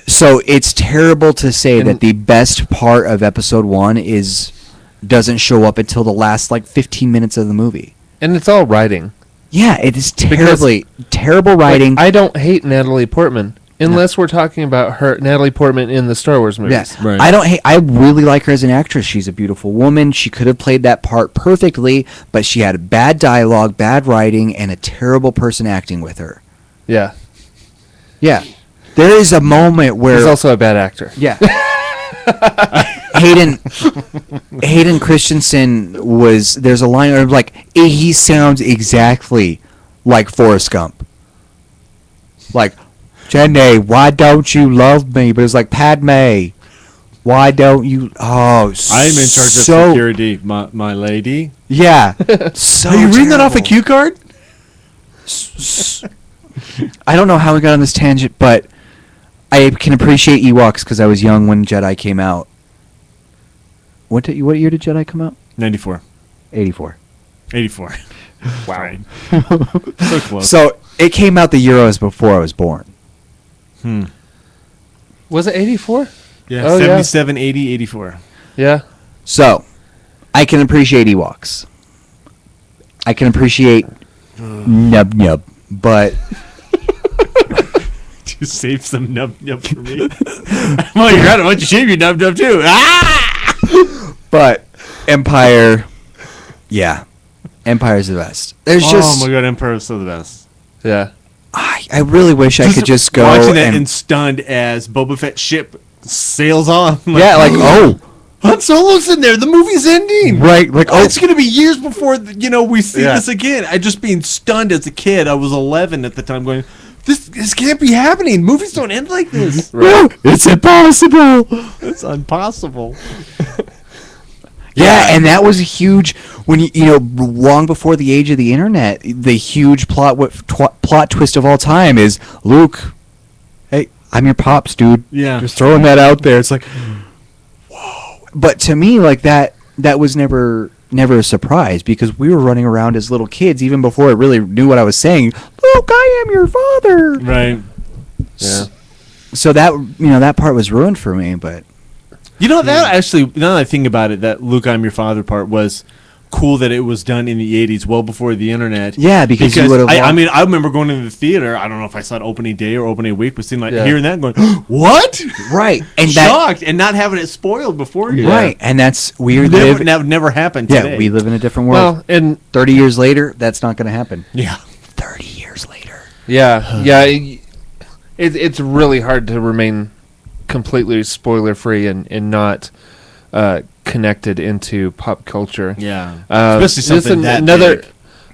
So it's terrible to say And- that the best part of episode 1 doesn't show up until the last 15 minutes of the movie. And it's all writing. Yeah, it is Because- terrible writing. Like, I don't hate Natalie Portman. Unless we're talking about Natalie Portman in the Star Wars movies. Yes, Right. I really like her as an actress. She's a beautiful woman. She could have played that part perfectly, but she had bad dialogue, bad writing, and a terrible person acting with her. Yeah. Yeah, there is a moment where He's also a bad actor. yeah, Hayden Christensen was. There's a line where like he sounds exactly like Forrest Gump. Like, Jenny, why don't you love me? But it's like, Padme, why don't you? Oh, I'm in charge of so, security, my lady. Yeah. So Are you reading that off a terrible. cue card? I don't know how we got on this tangent, but I can appreciate Ewoks because I was young when Jedi came out. What year did Jedi come out? 94. 84. 84. Wow. Right. So close. So it came out the year I was before I was born. Was it 84? Yeah, Oh, yeah. 77, 80, 84. Yeah. So I can appreciate Ewoks. I can appreciate Nub Nub, but You save some nub nub for me. Well, you're right. Why don't you shave your nub nub too? Ah! but Empire, yeah, Empire's the best. There's just Oh my god, Empire is so the best. Yeah. I really wish I could just go watching that and and stunned as Boba Fett's ship sails on. yeah, like oh. Han Solo's in there. The movie's ending. Right, like, oh, oh. it's gonna be years before we see Yeah. this again. I just being stunned as a kid. I was 11 at the time, going, "This can't be happening. Movies don't end like this. Right. It's impossible. It's impossible." Yeah, and that was a huge when you know long before the age of the internet. The huge plot twist of all time is Luke. Hey, I'm your pops, dude. Yeah. Just throwing that out there. It's like, whoa. But to me, like that was never a surprise because we were running around as little kids even before I really knew what I was saying. Luke, I am your father. Right. Yeah. So that part was ruined for me, but. You know, that actually, now that I think about it, that Luke, I'm your father part was cool that it was done in the 80s, well before the internet. Yeah, because you would have. I mean, I remember going to the theater. I don't know if I saw it opening day or opening week, but seeing hearing that and going, what? Right. And shocked and not having it spoiled before you. Right. And that's weird. That would never happen today. Yeah, we live in a different world. Well, and 30 years later, that's not going to happen. Yeah. 30 years later. yeah, it's really hard to remain completely spoiler free and not connected into pop culture. Yeah. just Especially something that big.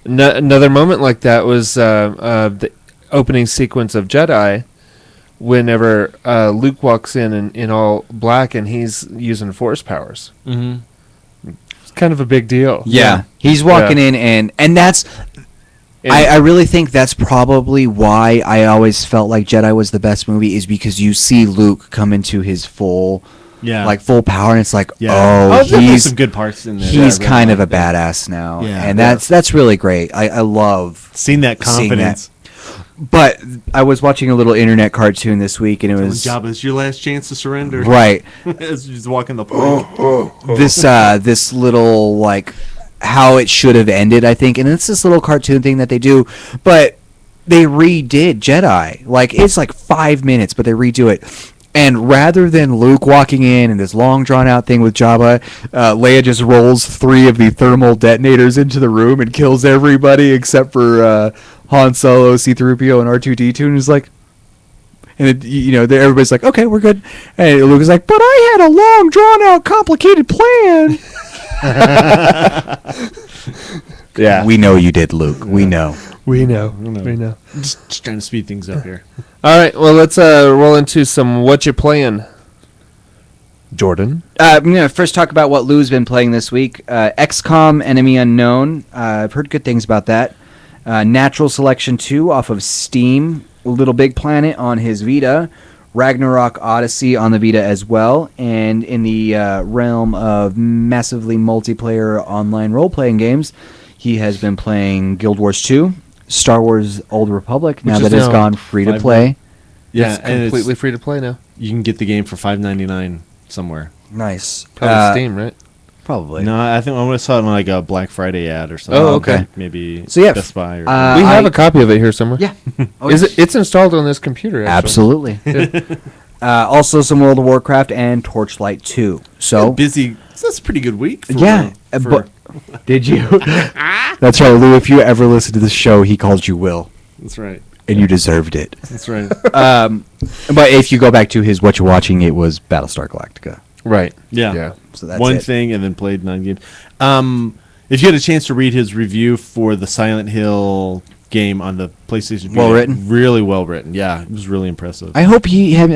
another moment like that was the opening sequence of Jedi, whenever Luke walks in all black and he's using force powers. Mm-hmm. It's kind of a big deal. Yeah. He's walking in, and that's... I really think that's probably why I always felt like Jedi was the best movie, is because you see Luke come into his full power, and it's like, there's some good parts in there. He's kind of a badass now, and that's really great. I love seeing that confidence. But I was watching a little internet cartoon this week, and it was Jabba's your last chance to surrender. Right. As he's walking the plank. This little, like, how it should have ended, I think, and it's this little cartoon thing that they do, but they redid Jedi. Like, it's like 5 minutes, but they redo it. And rather than Luke walking in and this long drawn-out thing with Jabba, Leia just rolls 3 of the thermal detonators into the room and kills everybody except for Han Solo, C-3PO, and R2-D2, and is like, and everybody's like, okay, we're good. And Luke is like, but I had a long drawn-out, complicated plan. Yeah, we know you did, Luke. We know. We know. Just trying to speed things up here. All right, well, let's roll into some what you playing, Jordan. I'm going to first talk about what Lou's been playing this week. XCOM Enemy Unknown. I've heard good things about that. Natural Selection 2 off of Steam. Little Big Planet on his Vita. Ragnarok Odyssey on the Vita as well. And in the realm of massively multiplayer online role-playing games, he has been playing Guild Wars 2, Star Wars Old Republic, now that it's gone free-to-play. Yeah, it's completely free-to-play now. You can get the game for $5.99 somewhere. Nice. Probably Steam, right? Probably. No, I think I saw it on like a Black Friday ad or something. Oh, okay. Maybe so, yeah, Best Buy. Or we have a copy of it here somewhere. Yeah. It's installed on this computer, actually. Absolutely. Also some World of Warcraft and Torchlight 2. So busy. That's a pretty good week. But did you? That's right, Lou. If you ever listen to this show, he called you Will. That's right. And you deserved it. That's right. But if you go back to his What You're Watching, it was Battlestar Galactica. Right. Yeah. So that's one thing, and then played 9 games. If you had a chance to read his review for the Silent Hill game on the PlayStation Vita, well written, really well written. Yeah, it was really impressive. I hope he can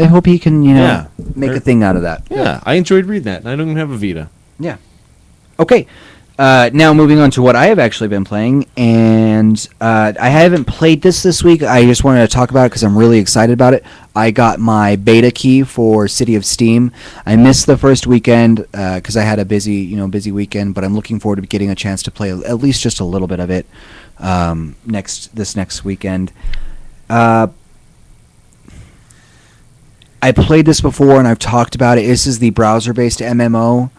make a thing out of that. Yeah, I enjoyed reading that. I don't even have a Vita. Yeah. Okay. Now moving on to what I have actually been playing, and I haven't played this week. I just wanted to talk about it because I'm really excited about it. I got my beta key for City of Steam. I missed the first weekend because I had a busy weekend, but I'm looking forward to getting a chance to play at least just a little bit of it this next weekend. I played this before and I've talked about it. This is the browser-based MMO.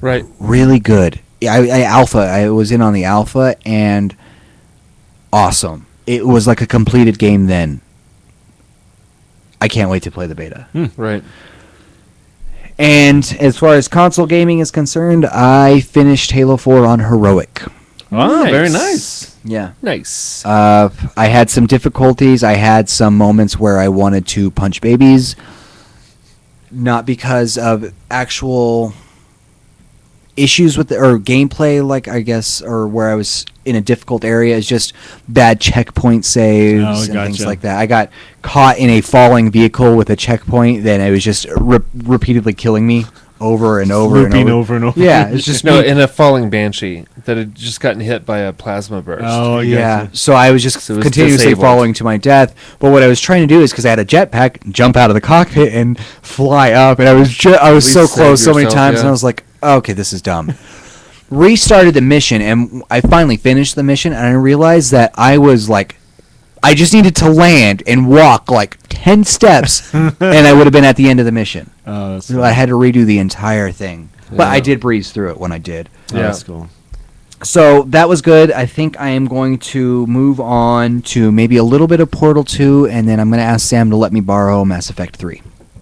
Right. Really good. I was in on the alpha, and awesome. It was like a completed game then. I can't wait to play the beta. Right. And as far as console gaming is concerned, I finished Halo 4 on Heroic. Oh, very nice. Yeah. Nice. I had some difficulties. I had some moments where I wanted to punch babies. Not because of actual issues with or gameplay, like I guess, or where I was in a difficult area. Is just bad checkpoint saves and things like that. I got caught in a falling vehicle with a checkpoint, then it was just repeatedly killing me over and over and over. Yeah, it's just in a falling banshee that had just gotten hit by a plasma burst. Oh yeah. So I was just continuously falling to my death. But what I was trying to do is, because I had a jetpack, jump out of the cockpit and fly up, and I was so close so many times, and I was like, okay, this is dumb. Restarted the mission, and I finally finished the mission, and I realized that I just needed to land and walk like 10 steps, and I would have been at the end of the mission. So I had to redo the entire thing. Yeah. But I did breeze through it when I did. Yeah, that's cool. So that was good. I think I am going to move on to maybe a little bit of Portal 2, and then I'm going to ask Sam to let me borrow Mass Effect 3.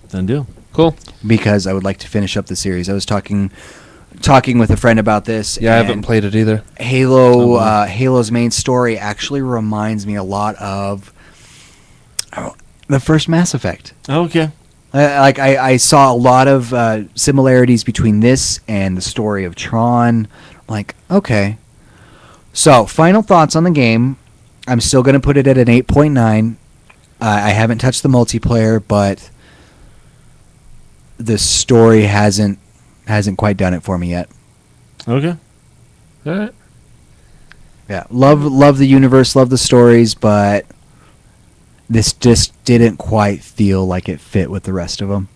Done deal. Cool. Because I would like to finish up the series. I was talking with a friend about this. Yeah, I haven't played it either. Halo's main story actually reminds me a lot of the first Mass Effect. Okay. I saw a lot of similarities between this and the story of Tron. Like, okay. So, final thoughts on the game. I'm still going to put it at an 8.9. I haven't touched the multiplayer, but the story hasn't quite done it for me yet. Okay. All right. Yeah, love the universe, love the stories, but this just didn't quite feel like it fit with the rest of them.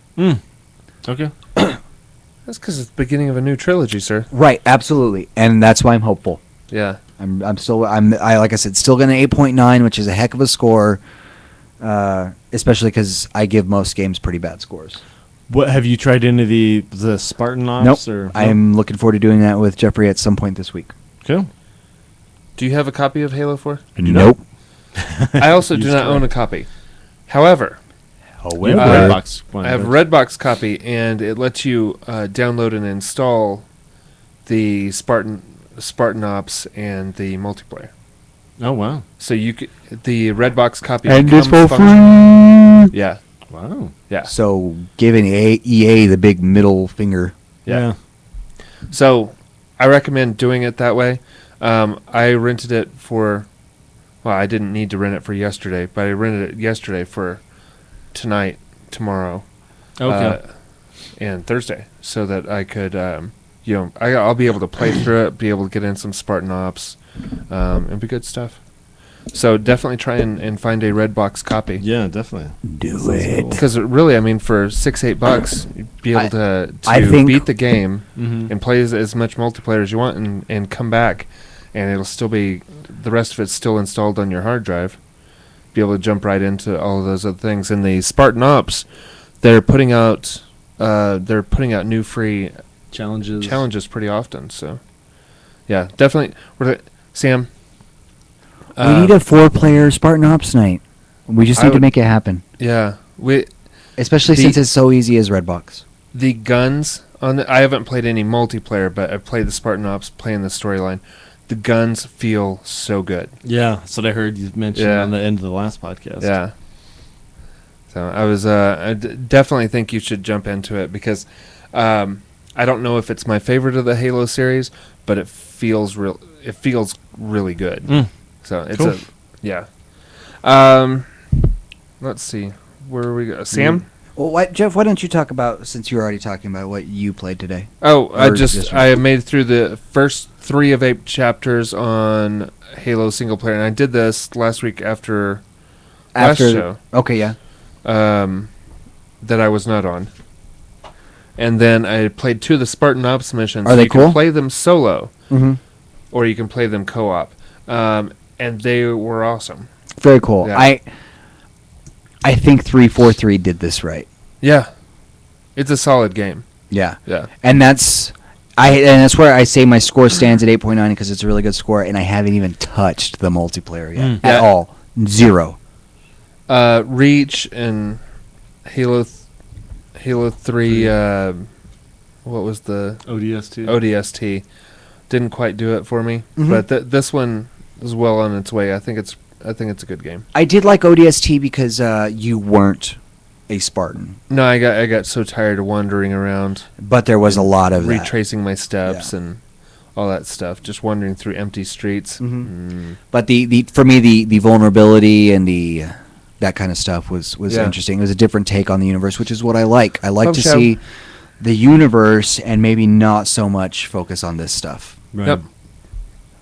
Okay. That's because it's the beginning of a new trilogy, sir. Right, absolutely, and that's why I'm hopeful. Yeah. I'm like I said, still going to 8.9, which is a heck of a score, especially because I give most games pretty bad scores. What have you tried into the Spartan Ops? Nope. Or I'm looking forward to doing that with Jeffrey at some point this week. Cool. Do you have a copy of Halo 4? I do Nope. I also do not own a copy. However, However, Redbox. I have a Redbox copy, and it lets you download and install the Spartan Ops and the multiplayer. Oh wow! So the Redbox copy And it's becomes for functional. free. Yeah, Wow. yeah. So giving EA the big middle finger. Yeah. So I recommend doing it that way. I rented it for. Well, I didn't need to rent it for yesterday, but I rented it yesterday for tonight, tomorrow, and Thursday, so that I could, I'll be able to play through it, be able to get in some Spartan Ops, and be good stuff. So definitely try and find a Redbox copy. Yeah, definitely. Do it. Because really, I mean, for $6-8, you'd be able to I think- beat the game Mm-hmm. and play as much multiplayer as you want, and come back, and it'll still be the rest of it's still installed on your hard drive. Be able to jump right into all of those other things. And the Spartan Ops, they're putting out new free challenges pretty often. So, yeah, definitely. Sam, We need a 4-player Spartan Ops night. We just need to make it happen. Yeah, Especially since it's so easy as Redbox. the guns on I haven't played any multiplayer, but I've played the Spartan Ops, playing the storyline. The guns feel so good. Yeah, that's what I heard you mention on the end of the last podcast. Yeah. So I definitely think you should jump into it because I don't know if it's my favorite of the Halo series, but it feels really good. So it's Cool. Let's see. Where we go? Sam? Well, Jeff, why don't you talk about, since you were already talking about what you played today? Oh, Or just- I made it through the first 3 of 8 chapters on Halo single player, and I did this last week after last show. Okay, yeah. That I was not on. And then I played 2 of the Spartan Ops missions. Are they you cool? can play them solo, Mm-hmm. or you can play them co-op. And they were awesome. Very cool. Yeah. I think 343 did this right. Yeah. It's a solid game. Yeah. Yeah. And that's where I say my score stands at 8.9 because it's a really good score, and I haven't even touched the multiplayer yet at Yeah. all. 0. Reach and Halo 3, what was the ODST. ODST? Didn't quite do it for me, Mhm. but this one is well on its way. I think it's a good game. I did like ODST because you weren't a Spartan, No, I got so tired of wandering around, but there was a lot of that. retracing my steps Yeah. and all that stuff, just wandering through empty streets. Mhm. But the for me the vulnerability and that kind of stuff was Yeah. interesting. It was a different take on the universe, which is what I like. I like Fun to show. see the universe and maybe not so much focus on this stuff. Right. Yep.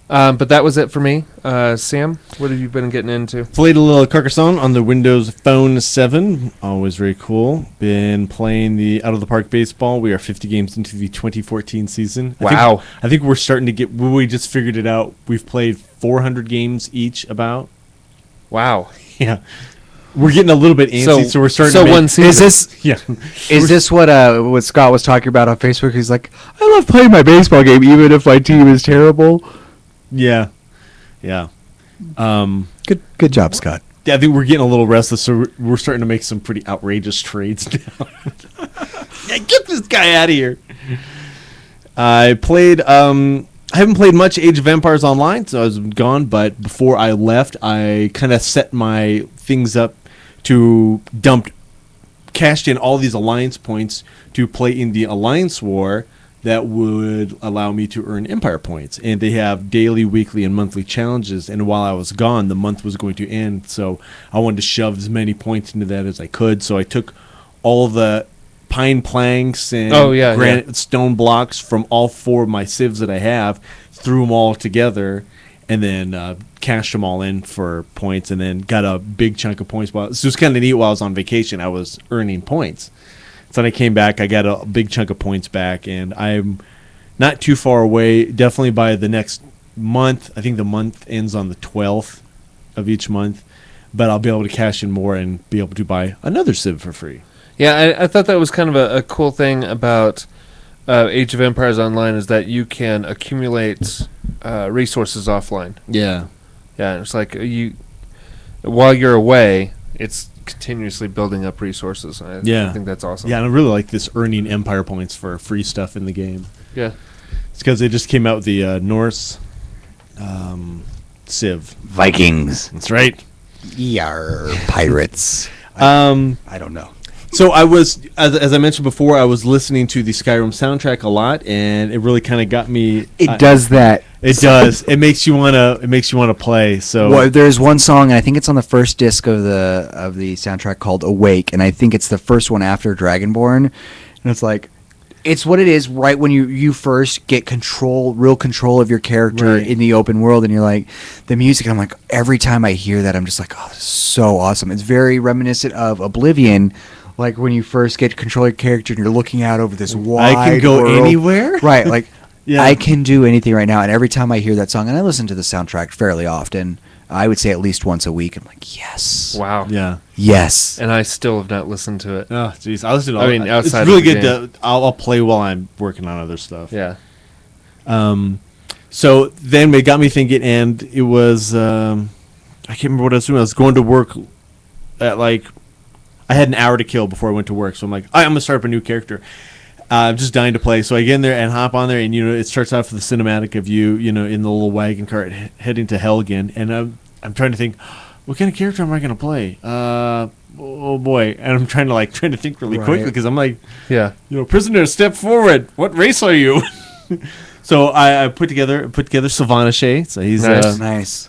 But that was it for me. Sam, what have you been getting into? Played a little Carcassonne on the Windows Phone 7. Always very cool. Been playing the Out of the Park baseball. We are 50 games into the 2014 season. Wow. I think we're starting to get. We just figured it out. We've played 400 games each. About. Wow. Yeah. We're getting a little bit antsy, so we're starting. So to make, one season. Is this Yeah. is this what Scott was talking about on Facebook? He's like, I love playing my baseball game even if my team is terrible. Yeah. Yeah. Good job, Scott. Yeah, I think we're getting a little restless, so we're starting to make some pretty outrageous trades now. Yeah, get this guy out of here. I played. I haven't played much Age of Empires Online, so I was gone. But before I left, I kind of set my things up to cashed in all these alliance points to play in the Alliance War that would allow me to earn Empire points. And they have daily, weekly, and monthly challenges. And while I was gone, the month was going to end. So I wanted to shove as many points into that as I could. So I took all the pine planks and granite stone blocks from all 4 of my civs that I have, threw them all together, and then cashed them all in for points, and then got a big chunk of points. Well, it was kind of neat. While I was on vacation, I was earning points. So when I came back, I got a big chunk of points back, and I'm not too far away. Definitely by the next month. I think the month ends on the 12th of each month, but I'll be able to cash in more and be able to buy another civ for free. Yeah, I thought that was kind of a cool thing about Age of Empires Online is that you can accumulate resources offline. Yeah. Yeah, it's like while you're away, it's continuously building up resources. I think that's awesome. Yeah, and I really like this earning Empire points for free stuff in the game. Yeah. It's because they just came out with the Norse civ. Vikings. That's right. Yar, pirates. I don't know. So I was, as I mentioned before, I was listening to the Skyrim soundtrack a lot, and it really kind of got me. It does that. It does. It makes you wanna. It makes you wanna play. So well, there's one song, and I think it's on the first disc of the soundtrack called "Awake," and I think it's the first one after Dragonborn, and it's like, it's what it is right when you first get real control of your character in the open world, and you're like, the music. I'm like, every time I hear that, I'm just like, oh, this is so awesome. It's very reminiscent of Oblivion. Like when you first get control of your character and you're looking out over this wide I can go world. anywhere. Right, like Yeah. I can do anything right now. And every time I hear that song, and I listen to the soundtrack fairly often, I would say at least once a week. I'm like, yes, Wow. Yeah. yes. And I still have not listened to it. Oh, jeez. I listen to all. I mean, outside it's really of the good to. I'll play while I'm working on other stuff. Yeah. So then it got me thinking, and it was I can't remember what I was doing. I was going to work at like I had an hour to kill before I went to work, so I'm like, I'm gonna start up a new character. I'm just dying to play, so I get in there and hop on there, and it starts off with the cinematic of you in the little wagon cart heading to Helgen, and I'm trying to think, what kind of character am I gonna play? Oh boy, and I'm trying to think really quickly because I'm like, Yeah. prisoner, step forward. What race are you? So I put together Sylvana Shea. So he's Nice.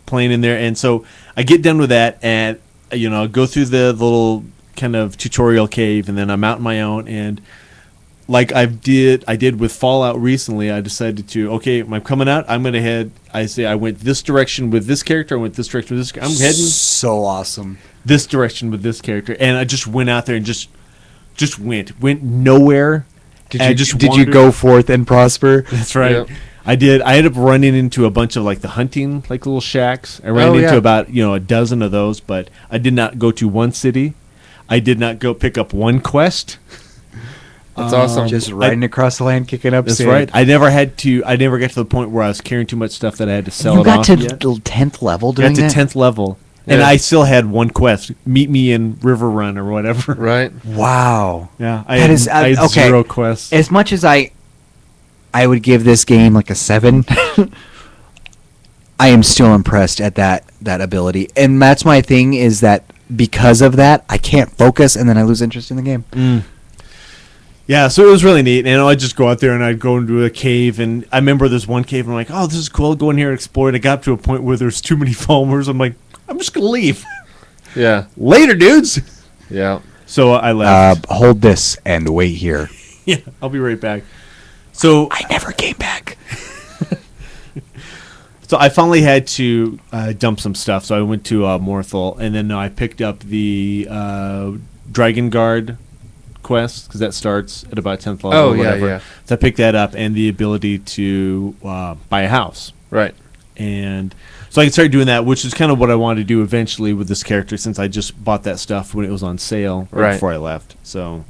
playing in there, and so I get done with that, and go through the little kind of tutorial cave, and then I'm out on my own, and like I did with Fallout recently, I decided to I'm coming out. I'm gonna head. I went this direction with this character. I went this direction with this. I'm heading So awesome. this direction with this character, and I just went out there and just went nowhere. Did you go forth and prosper? That's right. Yep. I did. I ended up running into a bunch of like the hunting like little shacks. I ran into about a dozen of those, but I did not go to one city. I did not go pick up one quest. That's awesome. Just riding across the land, kicking up. That's right. I never got to the point where I was carrying too much stuff that I had to sell You it got off. to yet. 10th level Got doing to that? 10th level, and Yeah. I still had one quest: meet me in River Run or whatever. Right. Wow. Yeah, I That had, is- I had okay. 0 quests. As much as I would give this game like a 7, I am still impressed at that ability. And that's my thing, is that because of that, I can't focus, and then I lose interest in the game. Yeah, so it was really neat. And I'd just go out there and I'd go into a cave. And I remember there's one cave, and I'm like, oh, this is cool. I'll go in here and explore it. I got up to a point where there's too many foamers. I'm like, I'm just going to leave. Yeah. Later, dudes. Yeah. So I left. Hold this and wait here. Yeah, I'll be right back. So I never came back. So I finally had to dump some stuff. So I went to Morthal, and then I picked up the Dragon Guard quest, because that starts at about 10th level Oh, or yeah, whatever. yeah. So I picked that up, and the ability to buy a house. Right. And so I can start doing that, which is kind of what I wanted to do eventually with this character, since I just bought that stuff when it was on sale Right. before I left. So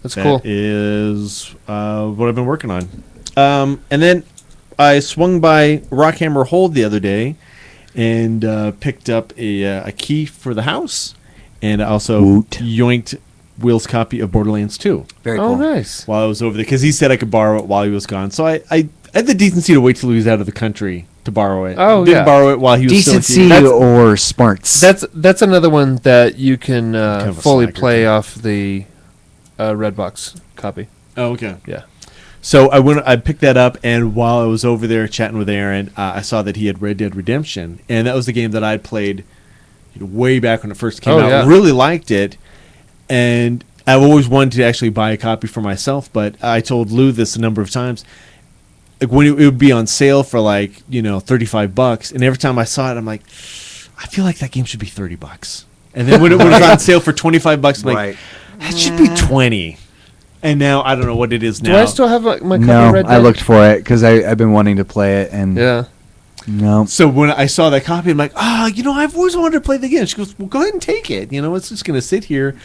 That's that cool. is what I've been working on. And then I swung by Rockhammer Hold the other day and picked up a key for the house, and I also Woot. yoinked Will's copy of Borderlands 2 Very Oh, cool. nice. while I was over there, because he said I could borrow it while he was gone. So I had the decency to wait till he was out of the country to borrow it. Oh, Didn't yeah. borrow it while he was Decency still here. or smarts. That's another one that you can Kind of a fully slacker, play too. off the Redbox copy. Oh, okay. Yeah. So I picked that up, and while I was over there chatting with Aaron, I saw that he had Red Dead Redemption, and that was the game that I played way back when it first came out. Yeah. Really liked it, and I've always wanted to actually buy a copy for myself, but I told Lou this a number of times. Like when it would be on sale for like, $35, and every time I saw it, I'm like, I feel like that game should be $30. And then when it was on sale for $25, I'm like, that should be 20. And now I don't know what it is now. Do I still have my copy No, of Red Dead? I looked for it because I've been wanting to play it, and Yeah. no. So when I saw that copy, I'm like, I've always wanted to play the game. She goes, well, go ahead and take it. It's just going to sit here.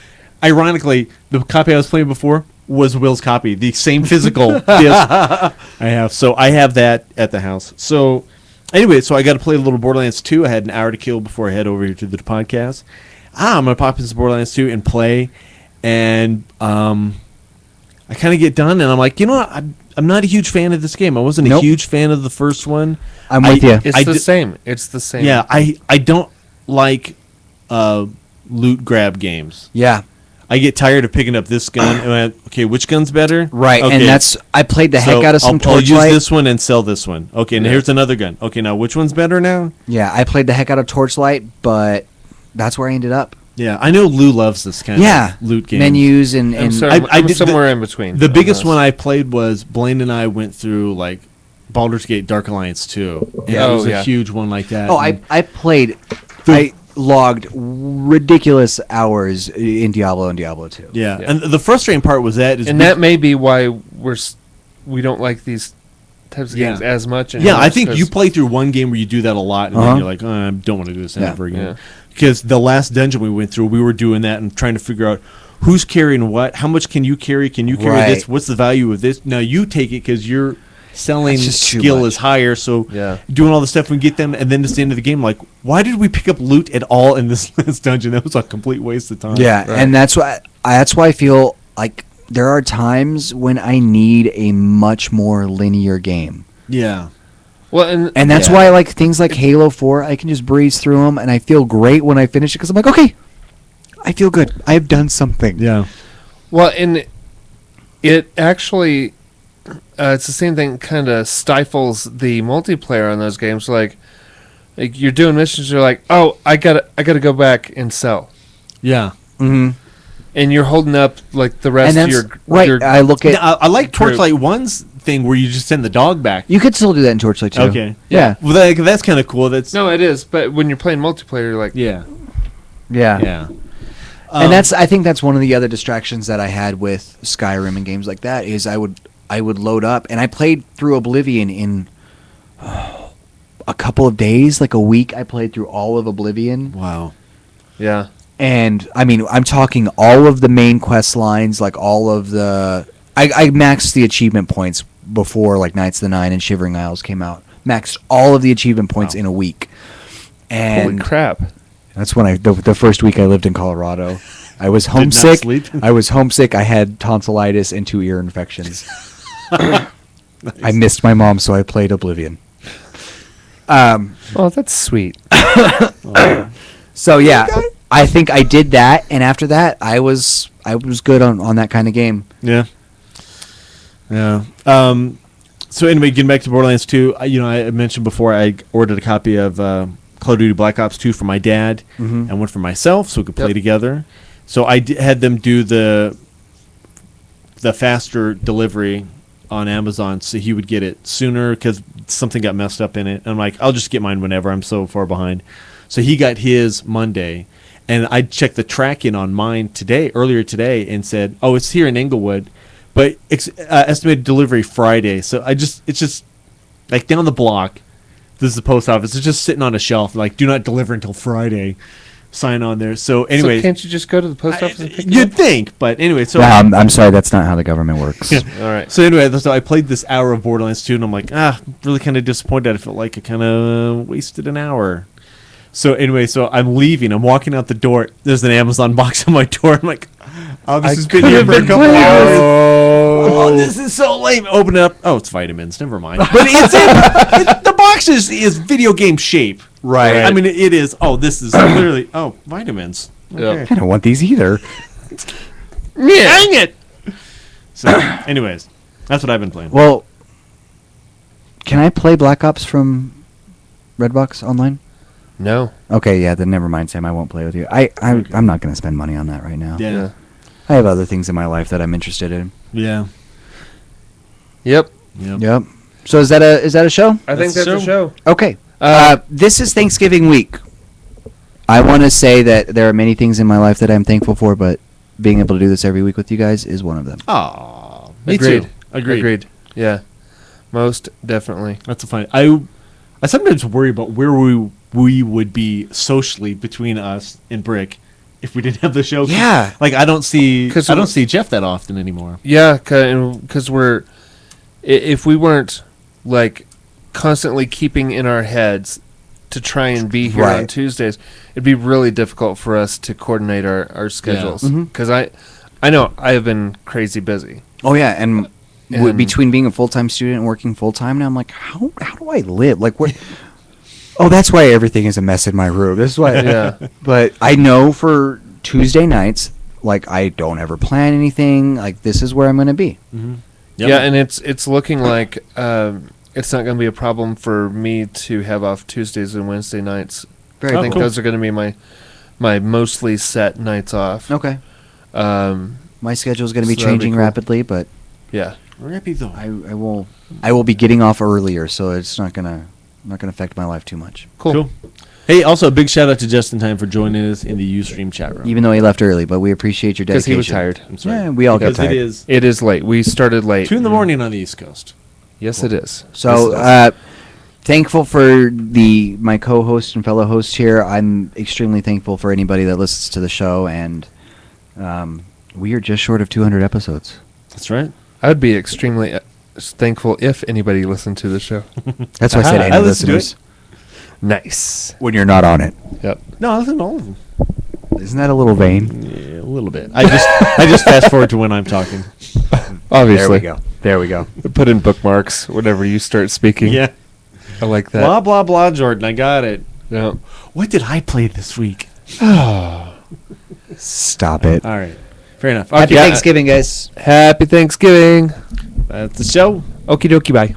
Ironically, the copy I was playing before was Will's copy, the same physical disc I have. So I have that at the house. So anyway, so I got to play a little Borderlands 2. I had an hour to kill before I head over here to the podcast. I'm going to pop into Borderlands 2 and play. And I kind of get done, and I'm like, I'm not a huge fan of this game. I wasn't a huge fan of the first one. I'm with you. It's the same. It's the same. Yeah, I don't like loot grab games. Yeah. I get tired of picking up this gun. And I, okay, which gun's better? Right, Okay, and I played the heck out of some I'll use Torchlight. this one and sell this one. Okay, and here's another gun. Okay, now which one's better now? Yeah, I played the heck out of Torchlight, but that's where I ended up. Yeah, I know Lou loves this kind of loot game. Menus and I'm did somewhere in between. The biggest one I played was Blaine and I went through like Baldur's Gate Dark Alliance 2. And it was a huge one like that. Oh, I played. I logged ridiculous hours in Diablo and Diablo 2. Yeah, and the frustrating part was that that may be why we don't like these types of games as much. Yeah, I think you play through one game where you do that a lot, and then you're like, I don't want to do this ever again. Yeah. Because the last dungeon we went through, we were doing that and trying to figure out who's carrying what, how much can you carry? Can you carry this? What's the value of this? Now you take it because your selling skill is higher, so doing all the stuff we get them, and then it's the end of the game. Like, why did we pick up loot at all in this last dungeon? That was a complete waste of time. Yeah, and that's why I feel like there are times when I need a much more linear game. Yeah. Well, and that's why I like things like Halo 4. I can just breeze through them, and I feel great when I finish it because I'm like, okay, I feel good. I have done something. Yeah. Well, and it actually, it's the same thing. Kind of stifles the multiplayer on those games. Like you're doing missions, you're like, oh, I gotta go back and sell. Yeah. Mm-hmm. And you're holding up like the rest of your right. I look at. I like Torchlight 1's thing where you just send the dog back. You could still do that in Torchlight 2. Okay. Yeah. Well, that's kind of cool. No, it is. But when you're playing multiplayer, you're like, Yeah. And I think that's one of the other distractions that I had with Skyrim and games like that is I would load up, and I played through Oblivion in a couple of days, like a week. I played through all of Oblivion. Wow. Yeah. And I mean, I'm talking all of the main quest lines, like all of the. I maxed the achievement points before like Knights of the Nine and Shivering Isles came out. Maxed all of the achievement points in a week. And holy crap! That's when the first week I lived in Colorado. I was homesick. Did not sleep? I was homesick. I had tonsillitis and 2 ear infections. Nice. I missed my mom, so I played Oblivion. Oh, that's sweet. So yeah, I think I did that, and after that, I was good on that kind of game. Yeah. Yeah. So anyway, getting back to Borderlands 2, I mentioned before I ordered a copy of Call of Duty Black Ops 2 for my dad and one for myself, so we could play together. So I had them do the faster delivery on Amazon, so he would get it sooner because something got messed up in it. And I'm like, I'll just get mine whenever. I'm so far behind. So he got his Monday, and I checked the tracking on mine earlier today, and said, oh, it's here in Inglewood. But estimated delivery Friday. So it's just like down the block. This is the post office. It's just sitting on a shelf. Like, do not deliver until Friday. Sign on there. So anyway, so can't you just go to the post office and pick it up? You'd think, but anyway. So I'm sorry, that's not how the government works. Yeah. All right. So anyway, so I played this hour of Borderlands 2, and I'm like, really kind of disappointed. I felt like I kind of wasted an hour. So anyway, so I'm leaving. I'm walking out the door. There's an Amazon box on my door. I'm like, oh, this has been here for a couple hours. Oh, this is so lame. Open it up. Oh, it's vitamins. Never mind. But the box is video game shape. Right. I mean, it is. Oh, this is literally. Oh, vitamins. Okay. I don't want these either. Yeah. Dang it. So, anyways, that's what I've been playing. Well, can I play Black Ops from Redbox online? No. Okay, yeah, then never mind, Sam. I won't play with you. I'm not going to spend money on that right now. Yeah. I have other things in my life that I'm interested in. Yeah. Yep. Yep. So is that a show? I think that's a show. Okay. This is Thanksgiving week. I want to say that there are many things in my life that I'm thankful for, but being able to do this every week with you guys is one of them. Oh, me Agreed. too. Agreed. Yeah. Most definitely. That's a funny. I sometimes worry about where we would be socially between us and Brick if we didn't have the show. Yeah. Like I don't see Jeff that often anymore. Yeah, because if we weren't like constantly keeping in our heads to try and be here on Tuesdays, it'd be really difficult for us to coordinate our schedules. Because I know I have been crazy busy. Oh yeah, and between being a full-time student and working full-time now, I'm like, how do I live? Like what? Oh, that's why everything is a mess in my room. This is why. Yeah. But I know for Tuesday nights, like I don't ever plan anything. Like this is where I'm going to be. Mm-hmm. Yep. Yeah, and it's looking like it's not going to be a problem for me to have off Tuesdays and Wednesday nights. I think those are going to be my mostly set nights off. Okay. My schedule is going to be So that'd be changing cool. rapidly, but Yeah. Rappy though. I will be getting off earlier, so it's not gonna affect my life too much. Cool. Hey, also a big shout out to Justin Time for joining us in the Ustream chat room. Even though he left early, but we appreciate your Because dedication. he was tired. I'm sorry. Yeah, we all get Because tired. It is late. We started late. 2 a.m. on the East Coast. Yes, it is. So thankful for my co-host and fellow host here. I'm extremely thankful for anybody that listens to the show, and we are just short of 200 episodes. That's right. I would be extremely thankful if anybody listened to the show. That's why I said I any listen to listeners. Nice. When you're not on it. Yep. No, I listen to all of them. Isn't that a little vain? Yeah, a little bit. I just fast forward to when I'm talking. Obviously. There we go. Put in bookmarks whenever you start speaking. Yeah. I like that. Blah blah blah, Jordan. I got it. Yeah. What did I play this week? Stop it. All right. Fair enough. Happy Okay. Thanksgiving, guys. Happy Thanksgiving. That's the show. Okie dokie, bye.